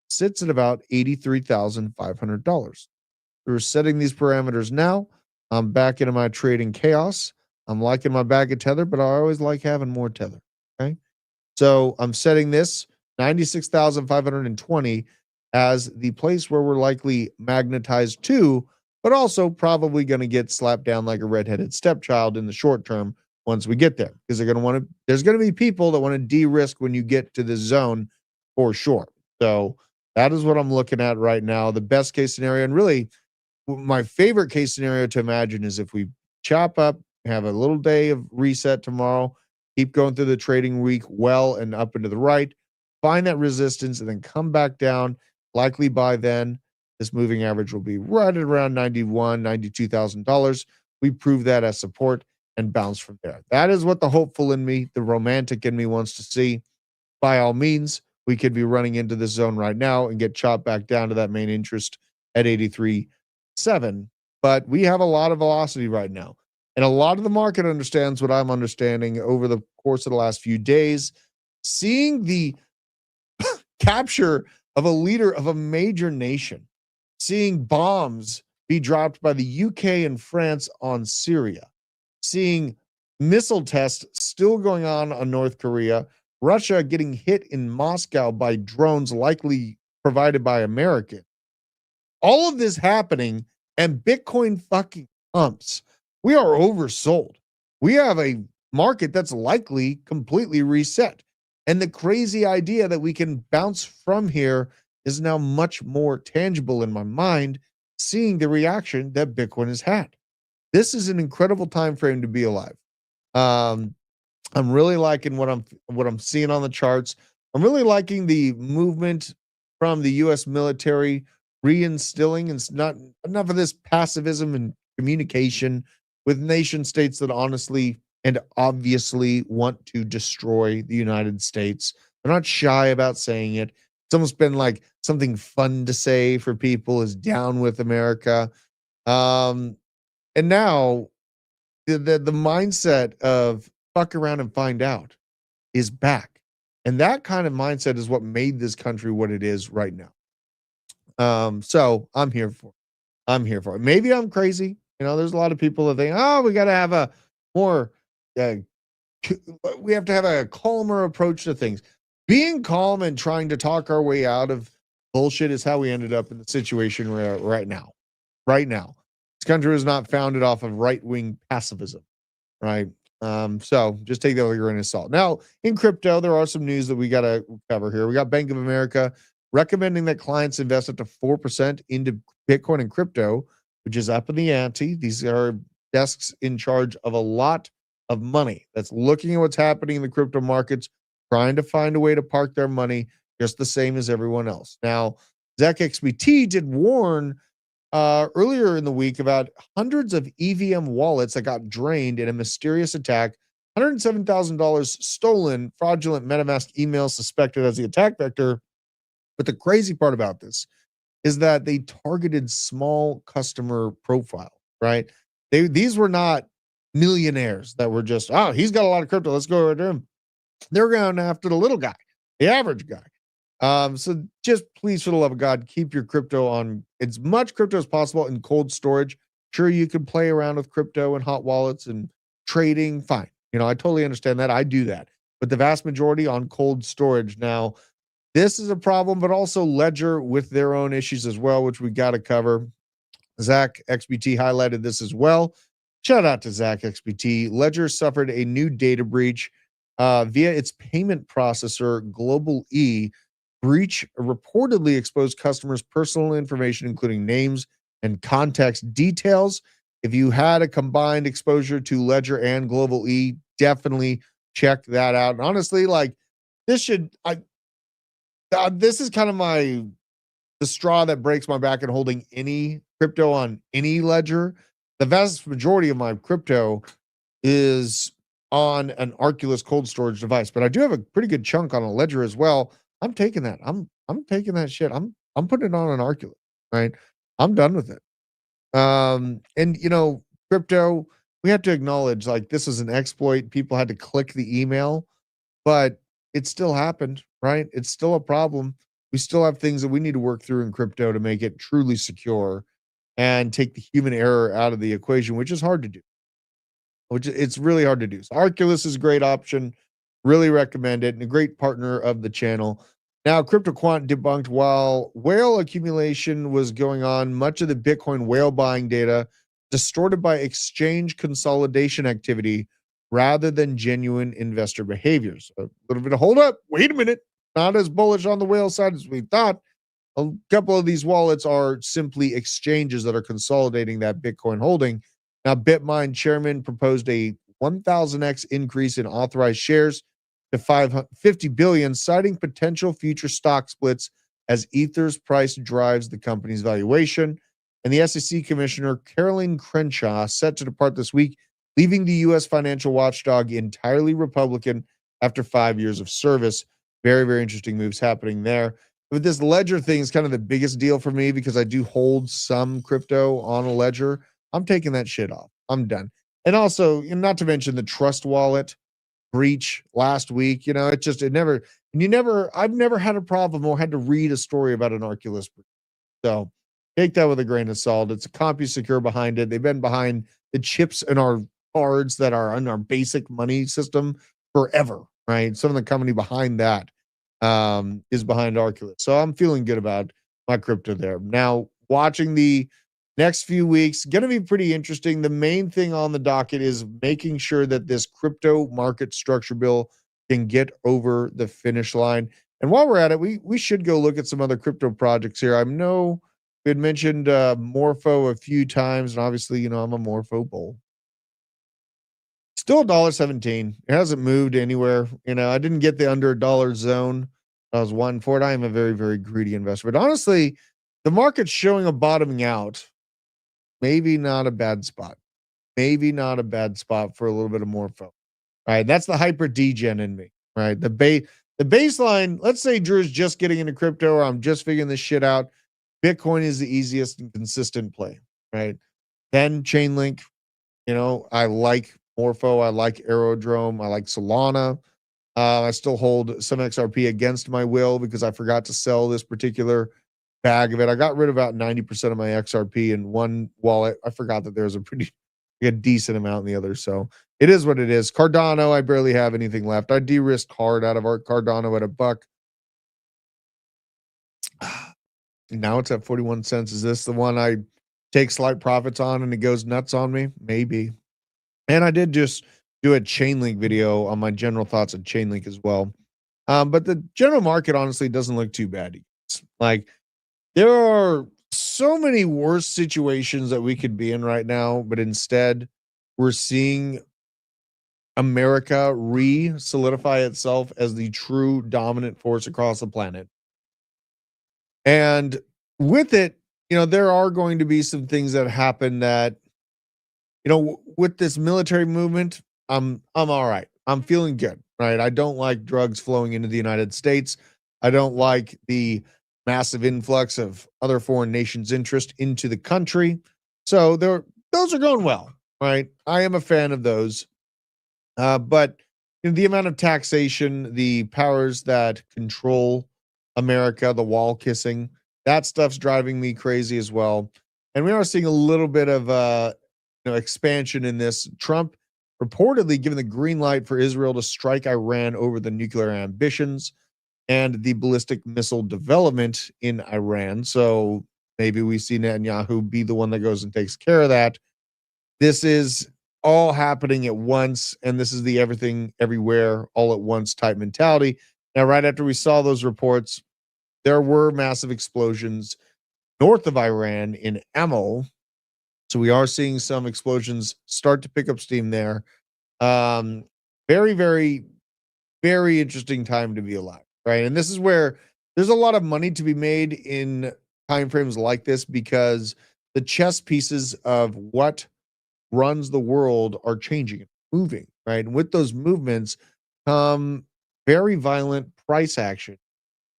sits at about $83,500. We're setting these parameters now. I'm back into my trading chaos. I'm liking my bag of tether, but I always like having more tether. Okay. So I'm setting this 96,520 as the place where we're likely magnetized to, but also probably going to get slapped down like a redheaded stepchild in the short term once we get there. Because there's going to be people that want to de-risk when you get to this zone for sure. So that is what I'm looking at right now. The best case scenario, and really my favorite case scenario to imagine, is if we chop up, have a little day of reset tomorrow, keep going through the trading week well and up and to the right, find that resistance, and then come back down. Likely by then, this moving average will be right at around $92,000, we prove that as support and bounce from there. That is what the hopeful in me, the romantic in me wants to see. By all means, we could be running into this zone right now and get chopped back down to that main interest at 83.7. But we have a lot of velocity right now. And a lot of the market understands what I'm understanding over the course of the last few days. Seeing the capture of a leader of a major nation, seeing bombs be dropped by the UK and France on Syria, seeing missile tests still going on North Korea, Russia getting hit in Moscow by drones likely provided by Americans. All of this happening and Bitcoin fucking pumps. We are oversold. We have a market that's likely completely reset. And the crazy idea that we can bounce from here is now much more tangible in my mind, seeing the reaction that Bitcoin has had. This is an incredible time frame to be alive. I'm really liking what I'm seeing on the charts. I'm really liking the movement from the U.S. military reinstilling and not enough of this passivism and communication with nation states that honestly and obviously want to destroy the United States. They're not shy about saying it. It's almost been like something fun to say for people is down with America. And now the mindset of fuck around and find out is back. And that kind of mindset is what made this country what it is right now. So I'm here for it. I'm here for it. Maybe I'm crazy. You know, there's a lot of people that think, oh, we got to have a more, we have to have a calmer approach to things. Being calm and trying to talk our way out of bullshit is how we ended up in the situation we're at right now. Right now, this country is not founded off of right-wing pacifism, right? So just take that with a grain of salt. Now, in crypto, there are some news that we got to cover here. We got Bank of America recommending that clients invest up to 4% into Bitcoin and crypto, which is up in the ante. These are desks in charge of a lot of money that's looking at what's happening in the crypto markets, trying to find a way to park their money just the same as everyone else. Now, ZachXBT did warn earlier in the week about hundreds of EVM wallets that got drained in a mysterious attack, $107,000 stolen, fraudulent MetaMask emails suspected as the attack vector. But the crazy part about this is that they targeted small customer profile, right? These were not millionaires that were just, oh, he's got a lot of crypto, let's go to him. They're going after the little guy, the average guy. So just please, for the love of God, keep your crypto on as much crypto as possible in cold storage. Sure, you can play around with crypto and hot wallets and trading, fine. You know, I totally understand that. I do that. But the vast majority on cold storage. Now, this is a problem, but also Ledger with their own issues as well, which we got to cover. ZachXBT highlighted this as well. Shout out to ZachXBT. Ledger suffered a new data breach via its payment processor, Global E. Breach reportedly exposed customers' personal information, including names and context details. If you had a combined exposure to Ledger and Global E, definitely check that out. And honestly, like this is kind of the straw that breaks my back in holding any crypto on any ledger. The vast majority of my crypto is on an Arculus cold storage device, but I do have a pretty good chunk on a ledger as well. I'm taking that. I'm taking that shit. I'm putting it on an Arculus, right? I'm done with it. And you know, crypto, we have to acknowledge like this is an exploit. People had to click the email, but it still happened, right? It's still a problem. We still have things that we need to work through in crypto to make it truly secure and take the human error out of the equation, which is hard to do. It's really hard to do. So Arculus is a great option. Really recommend it, and a great partner of the channel. Now, CryptoQuant debunked while whale accumulation was going on, much of the Bitcoin whale buying data distorted by exchange consolidation activity rather than genuine investor behaviors. A little bit of hold up. Wait a minute. Not as bullish on the whale side as we thought. A couple of these wallets are simply exchanges that are consolidating that Bitcoin holding. Now, BitMine chairman proposed a 1,000x increase in authorized shares to 550 billion, citing potential future stock splits as Ether's price drives the company's valuation. and the SEC Commissioner Carolyn Crenshaw set to depart this week, leaving the U.S. financial watchdog entirely Republican after 5 years of service. Very, very interesting moves happening there. But this Ledger thing is kind of the biggest deal for me because I do hold some crypto on a Ledger. I'm taking that shit off. I'm done. And also, not to mention the Trust Wallet breach last week. I've never had a problem or had to read a story about an Arculus breach. So take that with a grain of salt. It's a CompuSecure behind it. They've been behind the chips in our cards that are in our basic money system forever, right? Some of the company behind that is behind Arculus. So I'm feeling good about my crypto there. Now, watching the next few weeks, going to be pretty interesting. The main thing on the docket is making sure that this crypto market structure bill can get over the finish line. And while we're at it, we should go look at some other crypto projects here. I know we had mentioned Morpho a few times, and obviously, I'm a Morpho bull. Still $1.17. It hasn't moved anywhere. I didn't get the under $1 zone. I was one for it. I am a very, very greedy investor. But honestly, the market's showing a bottoming out. Maybe not a bad spot. Maybe not a bad spot for a little bit of Morpho. All right. That's the hyper degen in me. Right. The baseline, let's say Drew's just getting into crypto or I'm just figuring this shit out. Bitcoin is the easiest and consistent play. Right. Then Chainlink, I like Morpho. I like Aerodrome. I like Solana. I still hold some XRP against my will because I forgot to sell this particular bag of it. I got rid of about 90% of my XRP in one wallet. I forgot that there's a decent amount in the other. So it is what it is. Cardano, I barely have anything left. I de-risked hard out of our Cardano at $1. Now it's at 41 cents. Is this the one I take slight profits on and it goes nuts on me? Maybe. And I did just do a Chainlink video on my general thoughts on Chainlink as well. But the general market honestly doesn't look too bad. Like, there are so many worse situations that we could be in right now, but instead we're seeing America solidify itself as the true dominant force across the planet. And with it, there are going to be some things that happen that, with this military movement, I'm all right. I'm feeling good, right? I don't like drugs flowing into the United States. I don't like the massive influx of other foreign nations' interest into the country. So those are going well, right? I am a fan of those. But the amount of taxation, the powers that control America, the wall kissing, that stuff's driving me crazy as well. And we are seeing a little bit of expansion in this. Trump reportedly given the green light for Israel to strike Iran over the nuclear ambitions and the ballistic missile development in Iran. So maybe we see Netanyahu be the one that goes and takes care of that. This is all happening at once, and this is the everything, everywhere, all at once type mentality. Now, right after we saw those reports, there were massive explosions north of Iran in Ammo. So we are seeing some explosions start to pick up steam there. Very, very, very interesting time to be alive, right? And this is where there's a lot of money to be made in timeframes like this because the chess pieces of what runs the world are changing, moving, right? And with those movements come very violent price action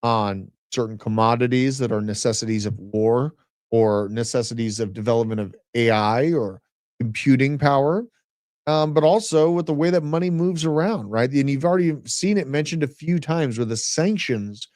on certain commodities that are necessities of war or necessities of development of AI or computing power. But also with the way that money moves around, right? And you've already seen it mentioned a few times where the sanctions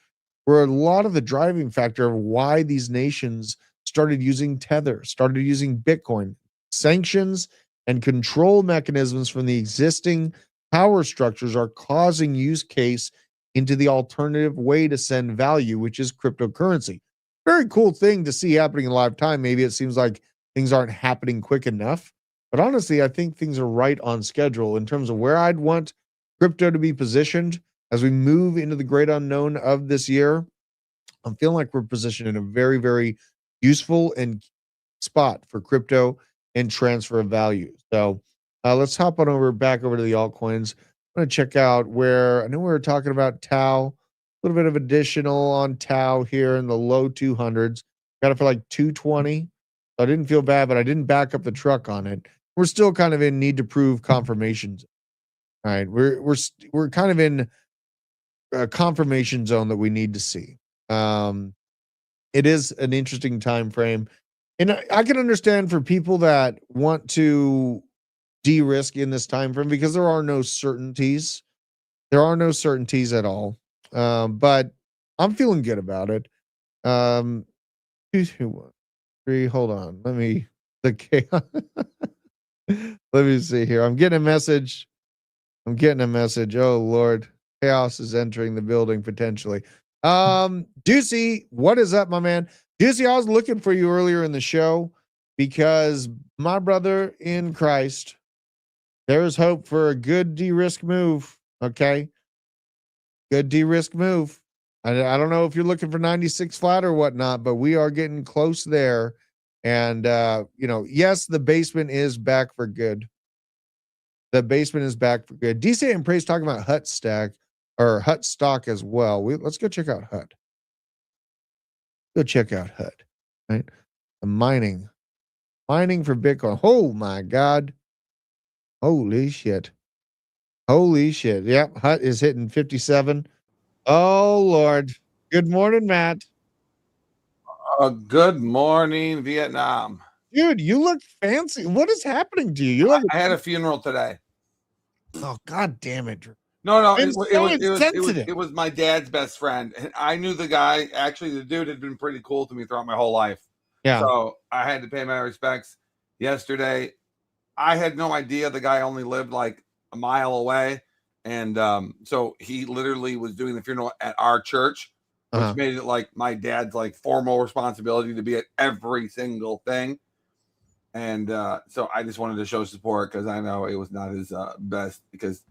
were a lot of the driving factor of why these nations started using Tether, started using Bitcoin. Sanctions and control mechanisms from the existing power structures are causing use case into the alternative way to send value, which is cryptocurrency. Very cool thing to see happening in live time. Maybe it seems like things aren't happening quick enough. But honestly, I think things are right on schedule in terms of where I'd want crypto to be positioned as we move into the great unknown of this year. I'm feeling like we're positioned in a very, very useful and spot for crypto and transfer of value. So let's hop on back over to the altcoins. I'm going to check out where I know we were talking about Tau, a little bit of additional on Tau here in the low 200s. Got it for like 220. I didn't feel bad, but I didn't back up the truck on it. We're still kind of in need to prove confirmations. All right, we're kind of in a confirmation zone that we need to see. It is an interesting time frame, and I can understand for people that want to de-risk in this time frame because there are no certainties. There are no certainties at all. But I'm feeling good about it. 2, 2, 1, 3. Hold on. Let me the chaos. Let me see here. I'm getting a message. Oh Lord. Chaos is entering the building potentially. Juicy, what is up, my man? Juicy, I was looking for you earlier in the show because my brother in Christ, there is hope for a good de-risk move. Okay. Good de-risk move. I don't know if you're looking for 96 flat or whatnot, but we are getting close there. And yes, the basement is back for good. The basement is back for good. DC and Praise talking about Hut stack or Hut stock as well. Let's go check out Hut. Go check out Hut. Right? The mining for Bitcoin. Oh my God. Holy shit. Yep. Hut is hitting 57. Oh Lord. Good morning, Matt. Good morning, Vietnam. Dude, you look fancy. What is happening to you? You look. I had a funeral today. Oh God damn it, Drew. No, I'm so insensitive. it was my dad's best friend. And I knew the guy. Actually, the dude had been pretty cool to me throughout my whole life. Yeah. So I had to pay my respects yesterday. I had no idea the guy only lived like a mile away. And so he literally was doing the funeral at our church, which made it like my dad's like formal responsibility to be at every single thing. And so I just wanted to show support because I know it was not his best because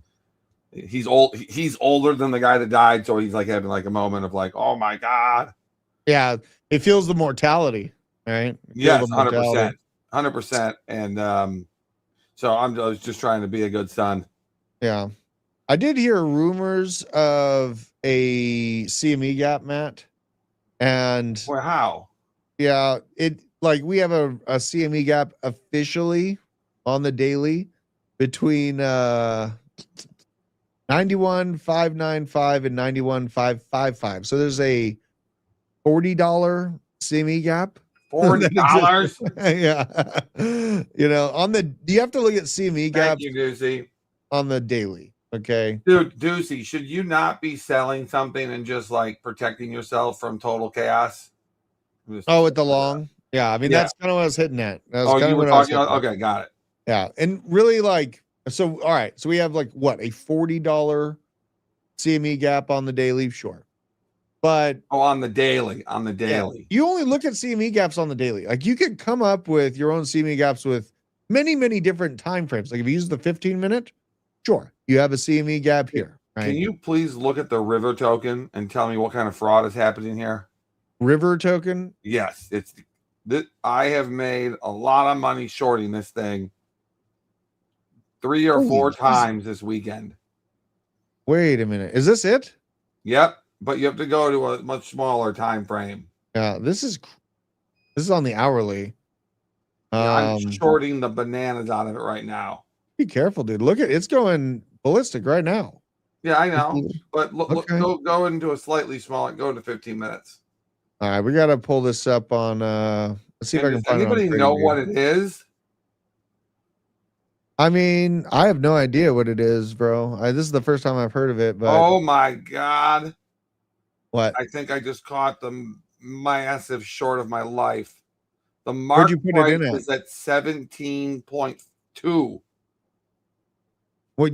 he's old. He's older than the guy that died. So he's like having like a moment of like, oh my God. Yeah. It feels the mortality, right? Yes, 100%. 100%. And so I was just trying to be a good son. Yeah. I did hear rumors of a CME gap, Matt. And well, how? Yeah, we have a CME gap officially on the daily between 91,595 and 91,555. So there's a $40 CME gap. $40? Yeah. You have to look at CME gaps. Thank you, Deucey. On the daily. Okay. Dude, Deucey, should you not be selling something and just like protecting yourself from total chaos? At the long? Yeah. I mean, that's kind of what I was hitting at. You were talking about, okay, got it. Yeah. And really all right. So we have like what, a $40 CME gap on the daily? Sure. But on the daily. Yeah, you only look at CME gaps on the daily. Like you could come up with your own CME gaps with many, many different time frames. Like if you use the 15-minute, sure, you have a CME gap here. Right? Can you please look at the River token and tell me what kind of fraud is happening here? River token? Yes, I have made a lot of money shorting this thing 3 or 4 times this weekend. Wait a minute. Is this it? Yep, but you have to go to a much smaller time frame. Yeah, this is on the hourly. I'm shorting the bananas out of it right now. Be careful, dude. Look at it's going ballistic right now. Yeah, I know. But look, go into a slightly smaller, go to 15 minutes. All right, we got to pull this up on let's see if I can find anybody know what it is? I mean, I have no idea what it is, bro. This is the first time I've heard of it, but oh my God. What? I think I just caught the massive short of my life. The Where'd you market put it in price is at 17.2. What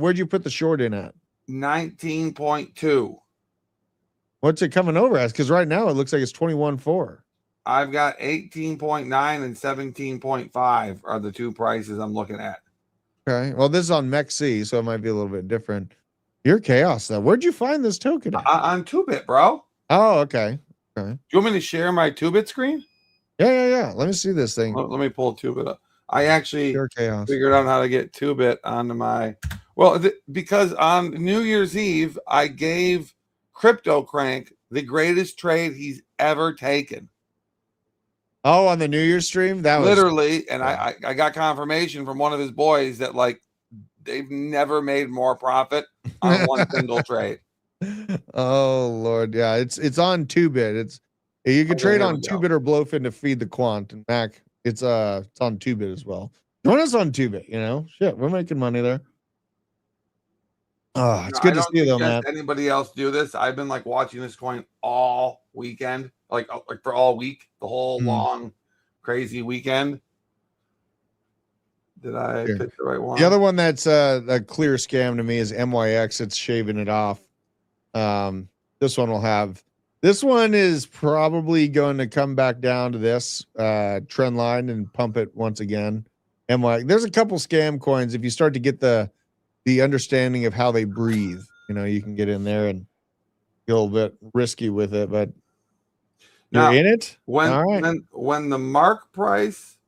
where'd you put the short in at? 19.2. What's it coming over as? Because right now it looks like it's 21.4. I've got 18.9 and 17.5 are the two prices I'm looking at. Okay. Well, this is on MEXC, so it might be a little bit different. You're chaos though. Where'd you find this token at? On 2bit, bro. Oh, okay. Okay. Do you want me to share my 2bit screen? Yeah. Let me see this thing. Let me pull 2bit up. I actually chaos. Figured out how to get 2bit onto my because on New Year's Eve I gave Crypto Crank the greatest trade he's ever taken. Oh, on the New Year's stream, that was literally, and yeah. I got confirmation from one of his boys that like they've never made more profit on one single trade. Oh Lord, yeah, it's on 2-bit. You can Okay, trade here we on go. 2-bit or Blowfin to feed the quant, and Mac, it's on 2-bit as well. Join us on 2-bit. You know, shit, we're making money there. Oh, it's I good to don't see you though, suggest Matt. anybody else do this. I've been like watching this coin all weekend, like for all week, the whole long, crazy weekend. Did I Here. pick the right one? The other one that's a clear scam to me is MYX. It's shaving it off. This one will have. This one is probably going to come back down to this trend line and pump it once again. There's a couple scam coins. If you start to get the understanding of how they breathe, you know, you can get in there and get a little bit risky with it, but Now, you're in it. when All right. when the mark price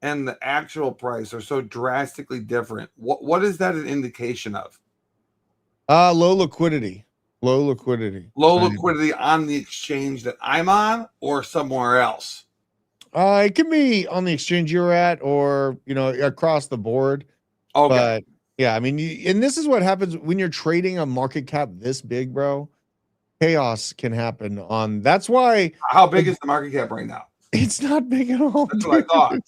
and the actual price are so drastically different, what is that an indication of? Low liquidity. Low liquidity. Low liquidity on the exchange that I'm on or somewhere else? It can be on the exchange you're at, or you know, across the board. Okay. But yeah, I mean, and this is what happens when you're trading a market cap this big, bro. Chaos can happen on. That's why. How big is the market cap right now? It's not big at all. That's what I thought.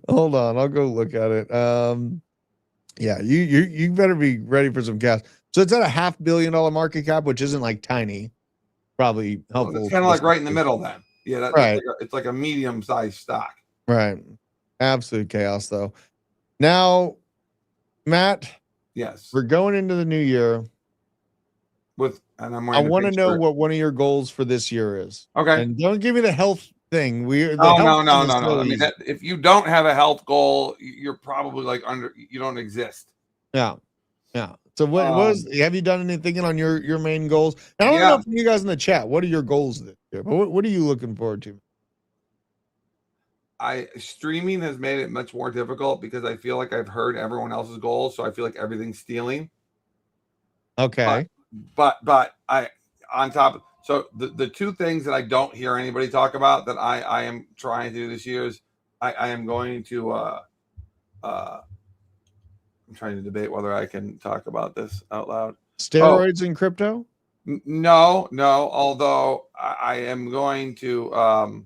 Hold on, I'll go look at it. Yeah, you better be ready for some cash. So it's at a $500 million market cap, which isn't like tiny. Probably helpful. It's kind of like right in the middle then. Yeah, right. It's like a medium-sized stock. Right. Absolute chaos though. Now, Matt. Yes. We're going into the new year. I want to know what one of your goals for this year is. Okay. And don't give me the health thing. No. I mean, if you don't have a health goal, you're probably like you don't exist. Yeah. So have you done anything on your main goals? And I don't know from you guys in the chat, what are your goals this year? But what are you looking forward to? Streaming has made it much more difficult because I feel like I've heard everyone else's goals, so I feel like everything's stealing. Okay. But I on top. So the two things that I don't hear anybody talk about that I am trying to do this year is I am going to I'm trying to debate whether I can talk about this out loud. Steroids in crypto? No. Although I am going to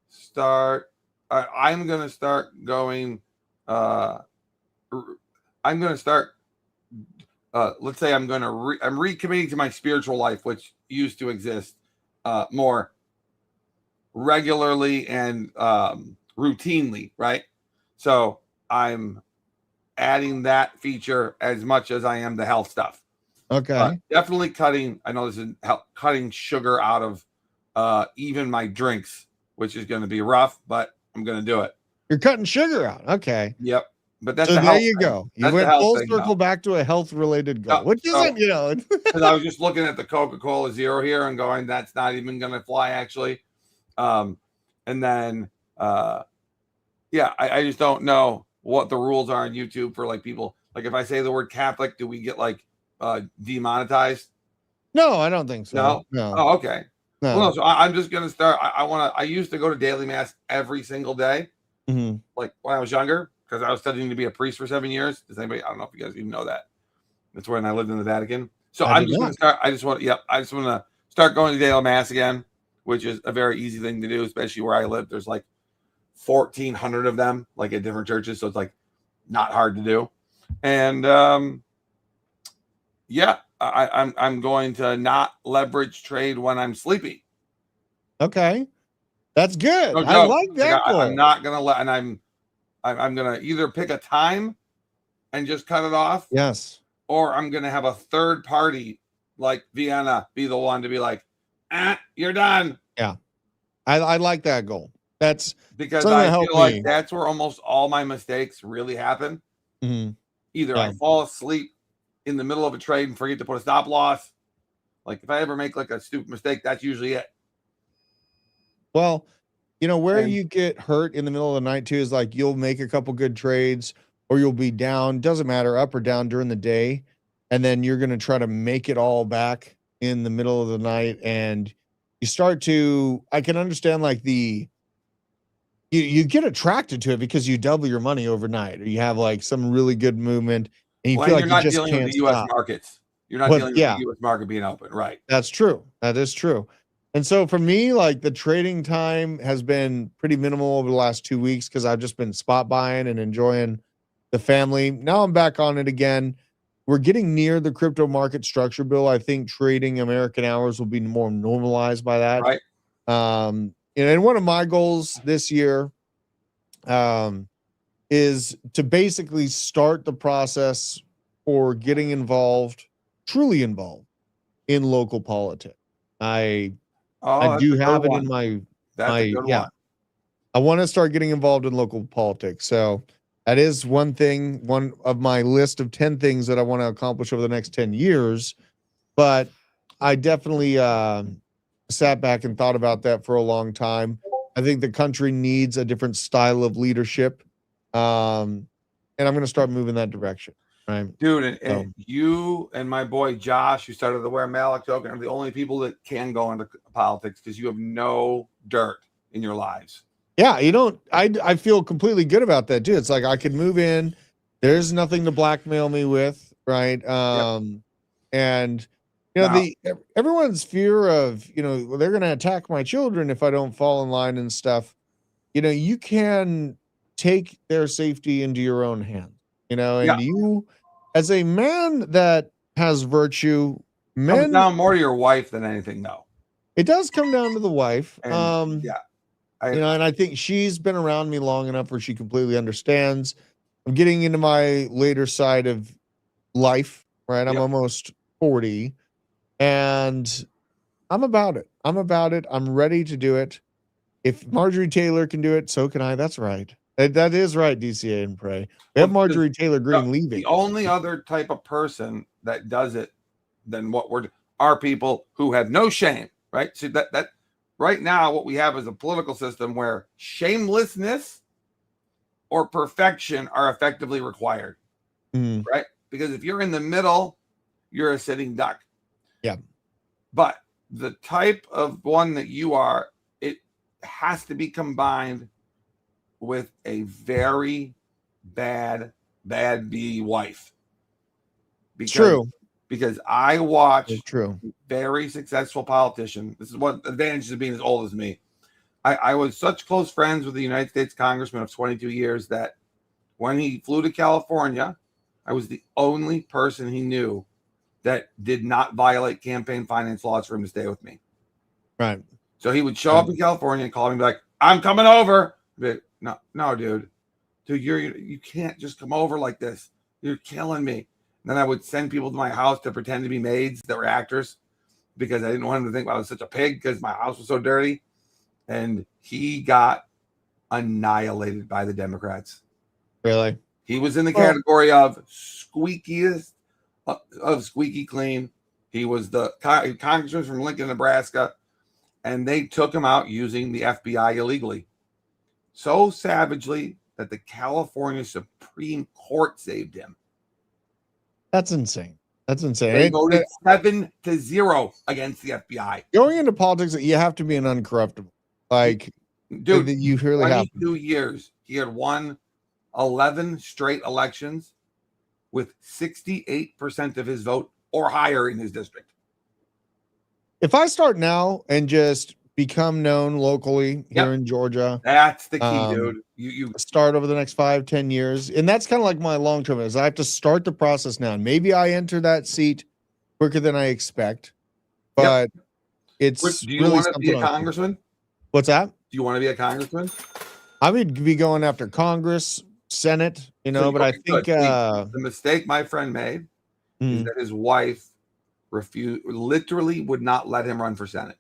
start. I'm going to start going. I'm going to start. Let's say I'm recommitting to my spiritual life, which used to exist more regularly and routinely, right? So I'm adding that feature as much as I am the health stuff. Okay. Definitely cutting. I know this is cutting sugar out of even my drinks, which is going to be rough, but I'm going to do it. You're cutting sugar out. Okay. Yep. But that's so there you go. You went full circle back to a health related goal, which isn't, you know. Because I was just looking at the Coca-Cola Zero here and going, that's not even going to fly actually. And then, I just don't know what the rules are on YouTube for like people. Like if I say the word Catholic, do we get like demonetized? No, I don't think so. No. Oh, okay. No. Well, so I'm just going to start. I used to go to daily mass every single day. Mm-hmm. Like when I was younger, because I was studying to be a priest for 7 years. Does anybody? I don't know if you guys even know that. That's when I lived in the Vatican. So I'm just going to start. I just want to start going to daily mass again, which is a very easy thing to do, especially where I live. There's like 1,400 of them, like at different churches, so it's like not hard to do. And I'm going to not leverage trade when I'm sleepy. Okay, that's good. No, I like that. I'm not going to let, and I'm going to either pick a time and just cut it off. Yes. Or I'm going to have a third party like Vienna be the one to be like, you're done. Yeah. I like that goal. That's because I feel like that's where almost all my mistakes really happen. Mm-hmm. Either I fall asleep in the middle of a trade and forget to put a stop loss. Like if I ever make like a stupid mistake, that's usually it. Well, you know, where you get hurt in the middle of the night too is like you'll make a couple good trades or you'll be down, doesn't matter, up or down during the day. And then you're going to try to make it all back in the middle of the night. And you start to, I can understand like the you get attracted to it because you double your money overnight, or you have like some really good movement, and you Well, feel and like you're you not just dealing with can't the U.S. stop. markets. You're not But dealing with the yeah, U.S. market being open, right? that's true. That is true. And so for me, like the trading time has been pretty minimal over the last 2 weeks because I've just been spot buying and enjoying the family. Now I'm back on it again. We're getting near the crypto market structure bill. I think trading American hours will be more normalized by that. Right. And one of my goals this year is to basically start the process for getting involved, truly involved in local politics. I Oh, that's do a good have it in one. my That's a good yeah. one. I want to start getting involved in local politics. So that is one thing, one of my list of 10 things that I want to accomplish over the next 10 years. But I definitely sat back and thought about that for a long time. I think the country needs a different style of leadership. And I'm going to start moving that direction. Right. Dude, and So, you and my boy Josh, who started the Wear Malik token, are the only people that can go into politics because you have no dirt in your lives. yeah, you don't. I feel completely good about that too. It's like I could move in. There's nothing to blackmail me with, right? And Now, the everyone's fear of they're going to attack my children if I don't fall in line and stuff. You can take their safety into your own hands. yeah, And you, as a man that has virtue, comes men, down more to your wife than anything, though. it does come down to the wife. And yeah, And I think she's been around me long enough where she completely understands. I'm getting into my later side of life, right? I'm Yep. almost 40 and I'm about it. I'm ready to do it. If Marjorie Taylor can do it, so can I. That's right. That is right, DCA and Pray. We have Marjorie Taylor Greene leaving. The only other type of person that does it than what are people who have no shame, right? See that right now what we have is a political system where shamelessness or perfection are effectively required, right? Because if you're in the middle, you're a sitting duck. Yeah. But the type of one that you are, it has to be combined with a very bad B wife. Because I watch very successful politicians. This is what advantages of being as old as me. I was such close friends with the United States Congressman of 22 years that when he flew to California, I was the only person he knew that did not violate campaign finance laws for him to stay with me. Right. So he would show up in California and call me like, "I'm coming over." But no, dude, you can't just come over like this. You're killing me. And then I would send people to my house to pretend to be maids that were actors because I didn't want him to think I was such a pig because my house was so dirty. And he got annihilated by the Democrats. Really? He was in the category of squeakiest of squeaky clean. He was the congressman from Lincoln, Nebraska, and they took him out using the FBI illegally. So savagely that the California Supreme Court saved him. That's insane. They voted 7-0 against the FBI. Going into politics, you have to be an uncorruptible. Like, dude, you really have 22 years. He had won 11 straight elections with 68% of his vote or higher in his district. If I start now and just become known locally here in Georgia, that's the key, dude. You start over the next 5-10 years, and that's kind of like my long-term is I have to start the process now. Maybe I enter that seat quicker than I expect, but it's do you really want to be a congressman? What's that? Do you want to be a congressman? I would be going after Congress, Senate, but I think the mistake my friend made is that his wife literally would not let him run for Senate.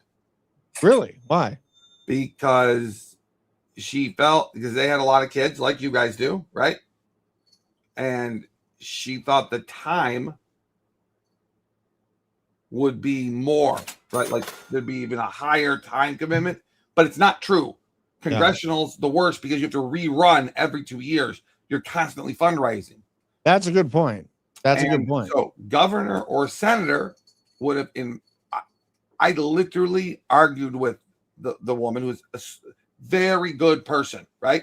Really? Why? Because she felt, because they had a lot of kids like you guys do, right? And she thought the time would be more, right? Like there'd be even a higher time commitment, but it's not true. Congressional's the worst because you have to rerun every 2 years. You're constantly fundraising. That's a good point. That's a good point. So governor or senator would have I literally argued with the woman who's very good person, right?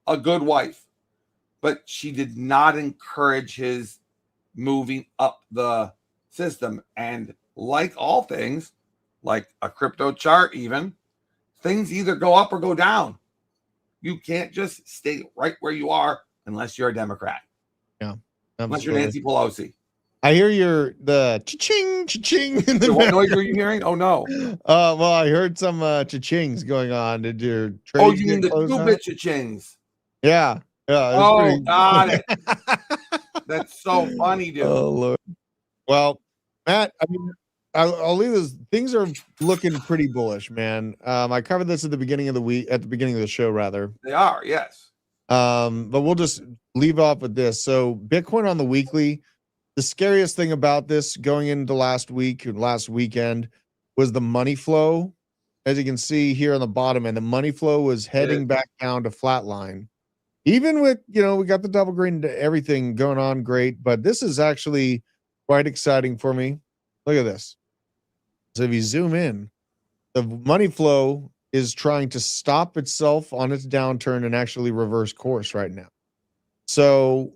A good wife, but she did not encourage his moving up the system. And like all things, like a crypto chart, even things either go up or go down. You can't just stay right where you are unless you're a Democrat. Yeah, unless you're absolutely. Nancy Pelosi. I hear the cha-ching, cha-ching in the What noise are you hearing? Oh no. Well, I heard some cha-chings going on. Did your Oh, trades you mean get the closed out? 2-bit cha-chings? Yeah. Yeah. It's Oh, pretty... got it. That's so funny, dude. Oh Lord. Well, Matt, I mean, I'll leave this. Things are looking pretty bullish, man. I covered this at the beginning of the week, at the beginning of the show, rather. They are, yes. But we'll just leave off with this. So Bitcoin on the weekly, the scariest thing about this going into last week and last weekend was the money flow. As you can see here on the bottom, and the money flow was heading back down to flatline. Even with, we got the double green, everything going on great, but this is actually quite exciting for me. Look at this. So if you zoom in, the money flow is trying to stop itself on its downturn and actually reverse course right now. So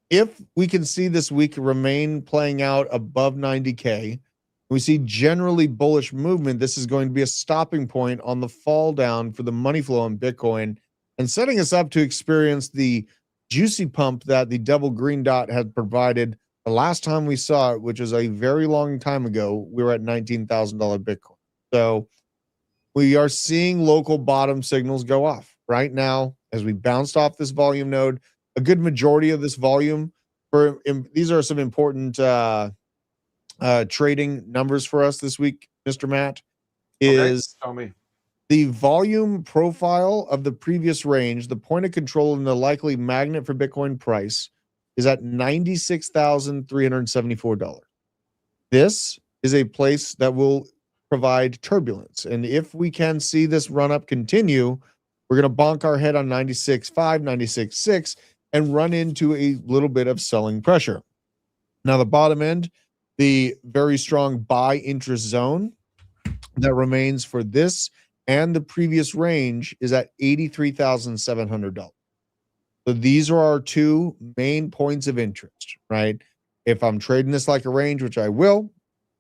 if we can see this week remain playing out above 90K, we see generally bullish movement, this is going to be a stopping point on the fall down for the money flow in Bitcoin and setting us up to experience the juicy pump that the double green dot had provided the last time we saw it, which was a very long time ago. We were at $19,000 Bitcoin. So we are seeing local bottom signals go off right now as we bounced off this volume node. A good majority of this volume, these are some important trading numbers for us this week, Mr. Matt, is Tell me. the volume profile of the previous range, the point of control and the likely magnet for Bitcoin price is at $96,374. This is a place that will provide turbulence. And if we can see this run up continue, we're going to bonk our head on 96.5, 96.6 and run into a little bit of selling pressure. Now, the bottom end, the very strong buy interest zone that remains for this and the previous range is at $83,700. So these are our two main points of interest, right? If I'm trading this like a range, which I will,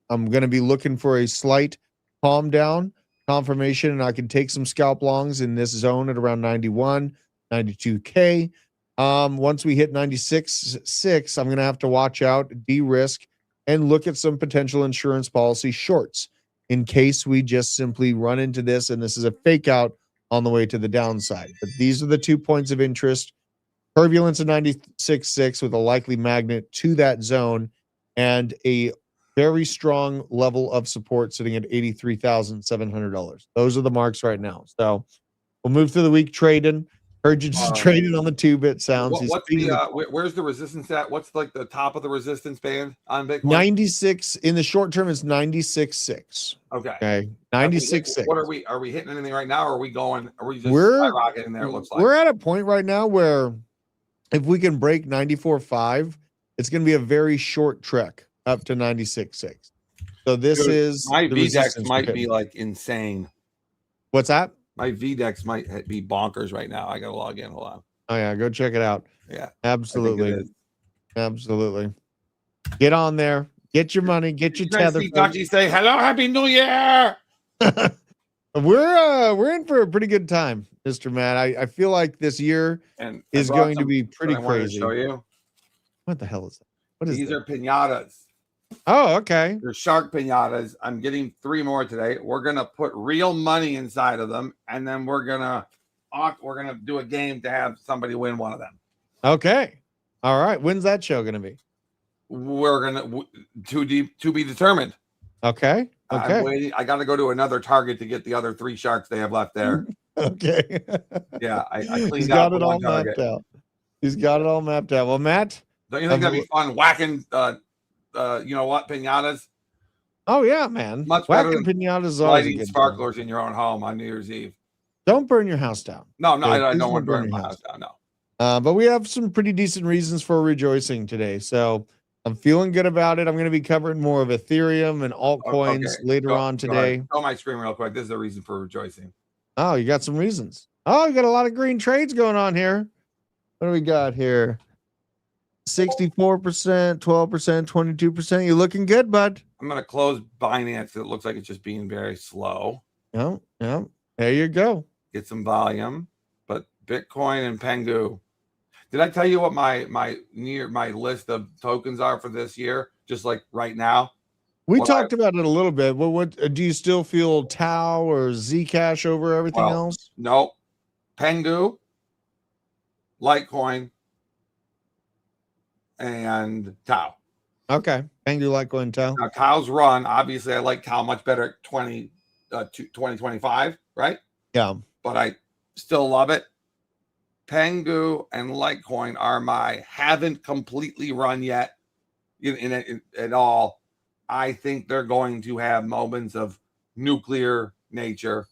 I'm going to be looking for a slight calm down confirmation, and I can take some scalp longs in this zone at around 91, 92K. Once we hit 96.6, I'm going to have to watch out, de-risk, and look at some potential insurance policy shorts in case we just simply run into this and this is a fake out on the way to the downside. But these are the 2 points of interest. Turbulence at 96.6 with a likely magnet to that zone and a very strong level of support sitting at $83,700. Those are the marks right now. So we'll move through the week trading. Heard you just trading on the 2-bit sounds. Where's the resistance at? What's like the top of the resistance band on Bitcoin? 96 in the short term is 96.6. Okay. 96.6. What are we hitting anything right now? Or are we just skyrocketing there? It looks like we're at a point right now where if we can break 94.5, it's going to be a very short trek up to 96.6. So this is my VDEX might be like insane. What's that? My VDEX might be bonkers right now. I got to log in. Hold on. Oh yeah, go check it out. Yeah, absolutely, absolutely. Get on there. Get your money. Get your tether. Ducky say hello, happy New Year. We're in for a pretty good time, Mr. Matt. I feel like this year is going to be pretty crazy. Show you. What the hell is that? What is these? That? Are pinatas. Oh, okay. They're shark pinatas. I'm getting 3 more today. We're gonna put real money inside of them, and then we're gonna do a game to have somebody win one of them. Okay. All right. When's that show gonna be? We're gonna to be determined. Okay. Okay. I'm waiting. I got to go to another Target to get the other 3 sharks they have left there. Okay. Yeah, I cleaned He's out got it all mapped out. He's got it all mapped out. Well, Matt, don't you think that'd be fun whacking? You know what, pinatas? Oh yeah, man. Much whacking better pinatas, lighting sparklers in your own home on New Year's Eve. Don't burn your house down. No, I don't want to burn my house down. No. But we have some pretty decent reasons for rejoicing today, so I'm feeling good about it. I'm going to be covering more of Ethereum and altcoins later on today. Go my screen real quick. This is a reason for rejoicing. Oh, you got some reasons. Oh, you got a lot of green trades going on here. What do we got here? 64%, 12%, 22%. You're looking good, bud. I'm going to close Binance. It looks like it's just being very slow. Yeah, yeah. There you go. Get some volume. But Bitcoin and Pengu. Did I tell you what my list of tokens are for this year? Just like right now. We talked about it a little bit. What do you still feel Tau or Zcash over everything else? No. Pengu, Litecoin, and Tau. Okay. Pengu, Litecoin, Tau. Now Tau's run. Obviously, I like Tau much better at 2025, right? Yeah. But I still love it. Pengu and Litecoin are my haven't completely run yet in at all. I think they're going to have moments of nuclear nature.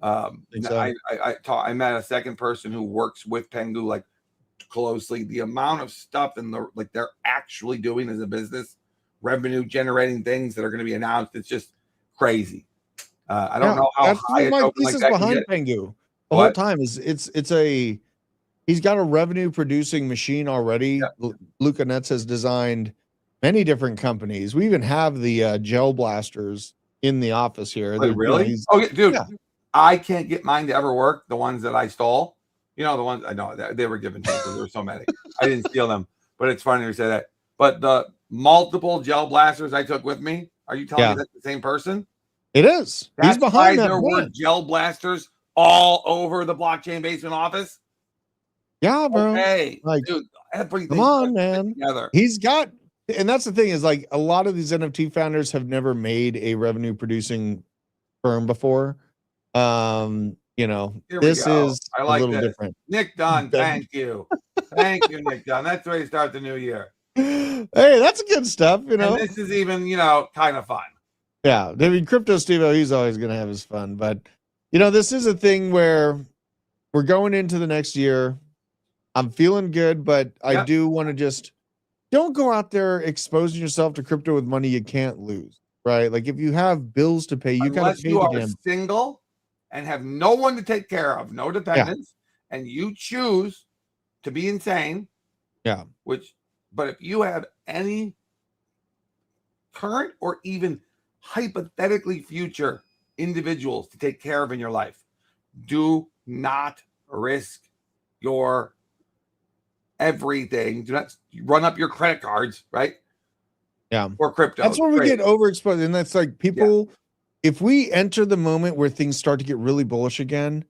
I met a second person who works with Pengu like closely. The amount of stuff and they're actually doing as a business, revenue generating things that are going to be announced. It's just crazy. I don't know how high my thesis behind Pengu the whole time is he's got a revenue producing machine already. Yeah. Luca Netz has designed many different companies. We even have the gel blasters in the office here. Wait, really? Dude, yeah. I can't get mine to ever work. The ones that I stole, the ones I know they were given to me because there were so many. I didn't steal them, but it's funny to say that. But the multiple gel blasters I took with me, are you telling me that's the same person? It is. He's behind that. There were gel blasters all over the blockchain basement office. Yeah, bro. Okay, dude, everything. Come on, man. Together. He's got, and that's the thing is like a lot of these NFT founders have never made a revenue producing firm before. This is a little different. Nick Dunn, thank you. Thank you, Nick Dunn. That's the way to start the new year. Hey, that's good stuff, And this is even, kind of fun. Yeah. I mean, Crypto Steve-O, he's always going to have his fun. But, this is a thing where we're going into the next year. I'm feeling good, but I do want to just don't go out there exposing yourself to crypto with money you can't lose, right? Like if you have bills to pay, you got to pay the damn. Unless you are single and have no one to take care of, no dependents, and you choose to be insane. Yeah. But if you have any current or even hypothetically future individuals to take care of in your life, do not risk your everything. Do not run up your credit cards, right? Yeah. For crypto. That's where we get overexposed. And that's like people, if we enter the moment where things start to get really bullish again,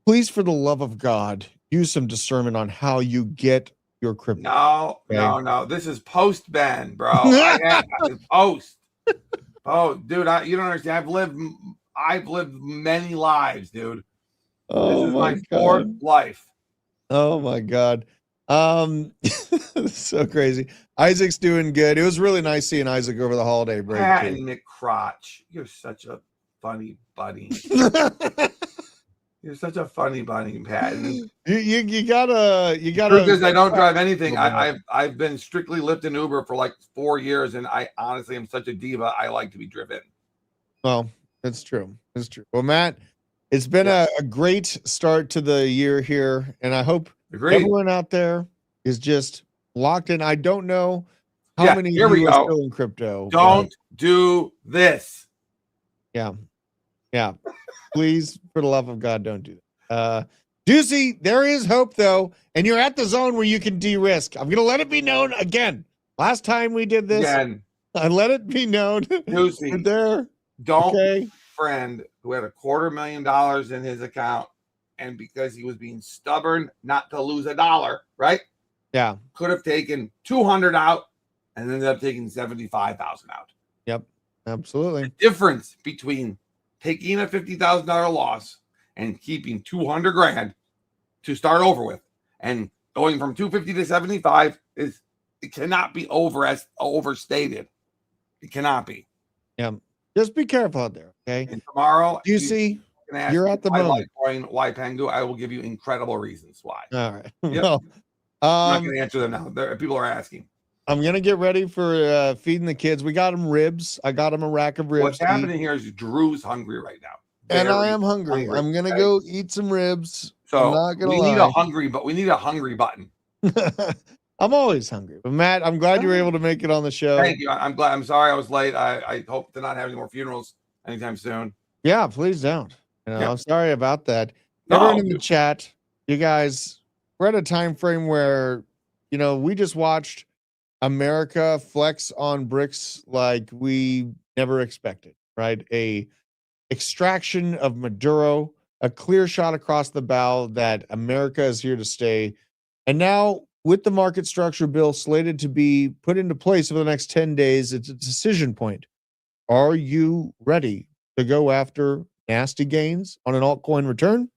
please, for the love of God, use some discernment on how you get your crypto. No. This is post Ben, bro. Post. Oh, dude, you don't understand. I've lived many lives, dude. This is my fourth life. Oh my God. So crazy. Isaac's doing good. It was really nice seeing Isaac over the holiday break. And Nick Crotch, you're such a funny buddy. You're such a funny bunny, Pat. You gotta. Because I don't drive anything. I've been strictly Lyft and Uber for like 4 years, and I honestly am such a diva. I like to be driven. Well, that's true. That's true. Well, Matt, it's been a great start to the year here, and I hope everyone out there is just locked in. I don't know how many of you are still in crypto. Don't do this. Yeah. Please, for the love of God, don't do that. Juicy, there is hope though, and you're at the zone where you can de-risk. I'm gonna let it be known again. Last time we did this, I let it be known. Juicy, friend who had $250,000 in his account, and because he was being stubborn not to lose $1, right? Yeah, could have taken 200 out and ended up taking 75,000 out. Yep, absolutely. The difference between taking a $50,000 loss and keeping 200 grand to start over with, and going from 250 to 75 it cannot be overstated. It cannot be. Yeah, just be careful out there. Okay. And tomorrow, you're at the moment. Why Pengu? I will give you incredible reasons why. All right. Yep. Well, I'm not going to answer them now. People are asking. I'm going to get ready for feeding the kids. We got them ribs. I got them a rack of ribs. What's happening here is Drew's hungry right now. And I very am hungry. I'm gonna okay? go eat some ribs. I'm So not gonna we need lie. we need a hungry button. I'm always hungry. But Matt, I'm glad you were able to make it on the show. Thank you. I'm glad. I'm sorry I was late. I hope to not have any more funerals anytime soon. Yeah, please don't. Yeah. I'm sorry about that. No, Everyone in the chat, you guys, we're at a time frame where, we just watched America flex on BRICS like we never expected, right? A extraction of Maduro, a clear shot across the bow that America is here to stay. And now, with the market structure bill slated to be put into place over the next 10 days, it's a decision point. Are you ready to go after nasty gains on an altcoin return?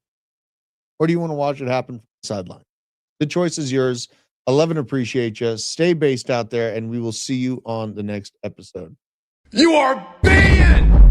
Or do you want to watch it happen from the sideline? The choice is yours. 11 appreciate you. Stay based out there, and we will see you on the next episode. You are banned!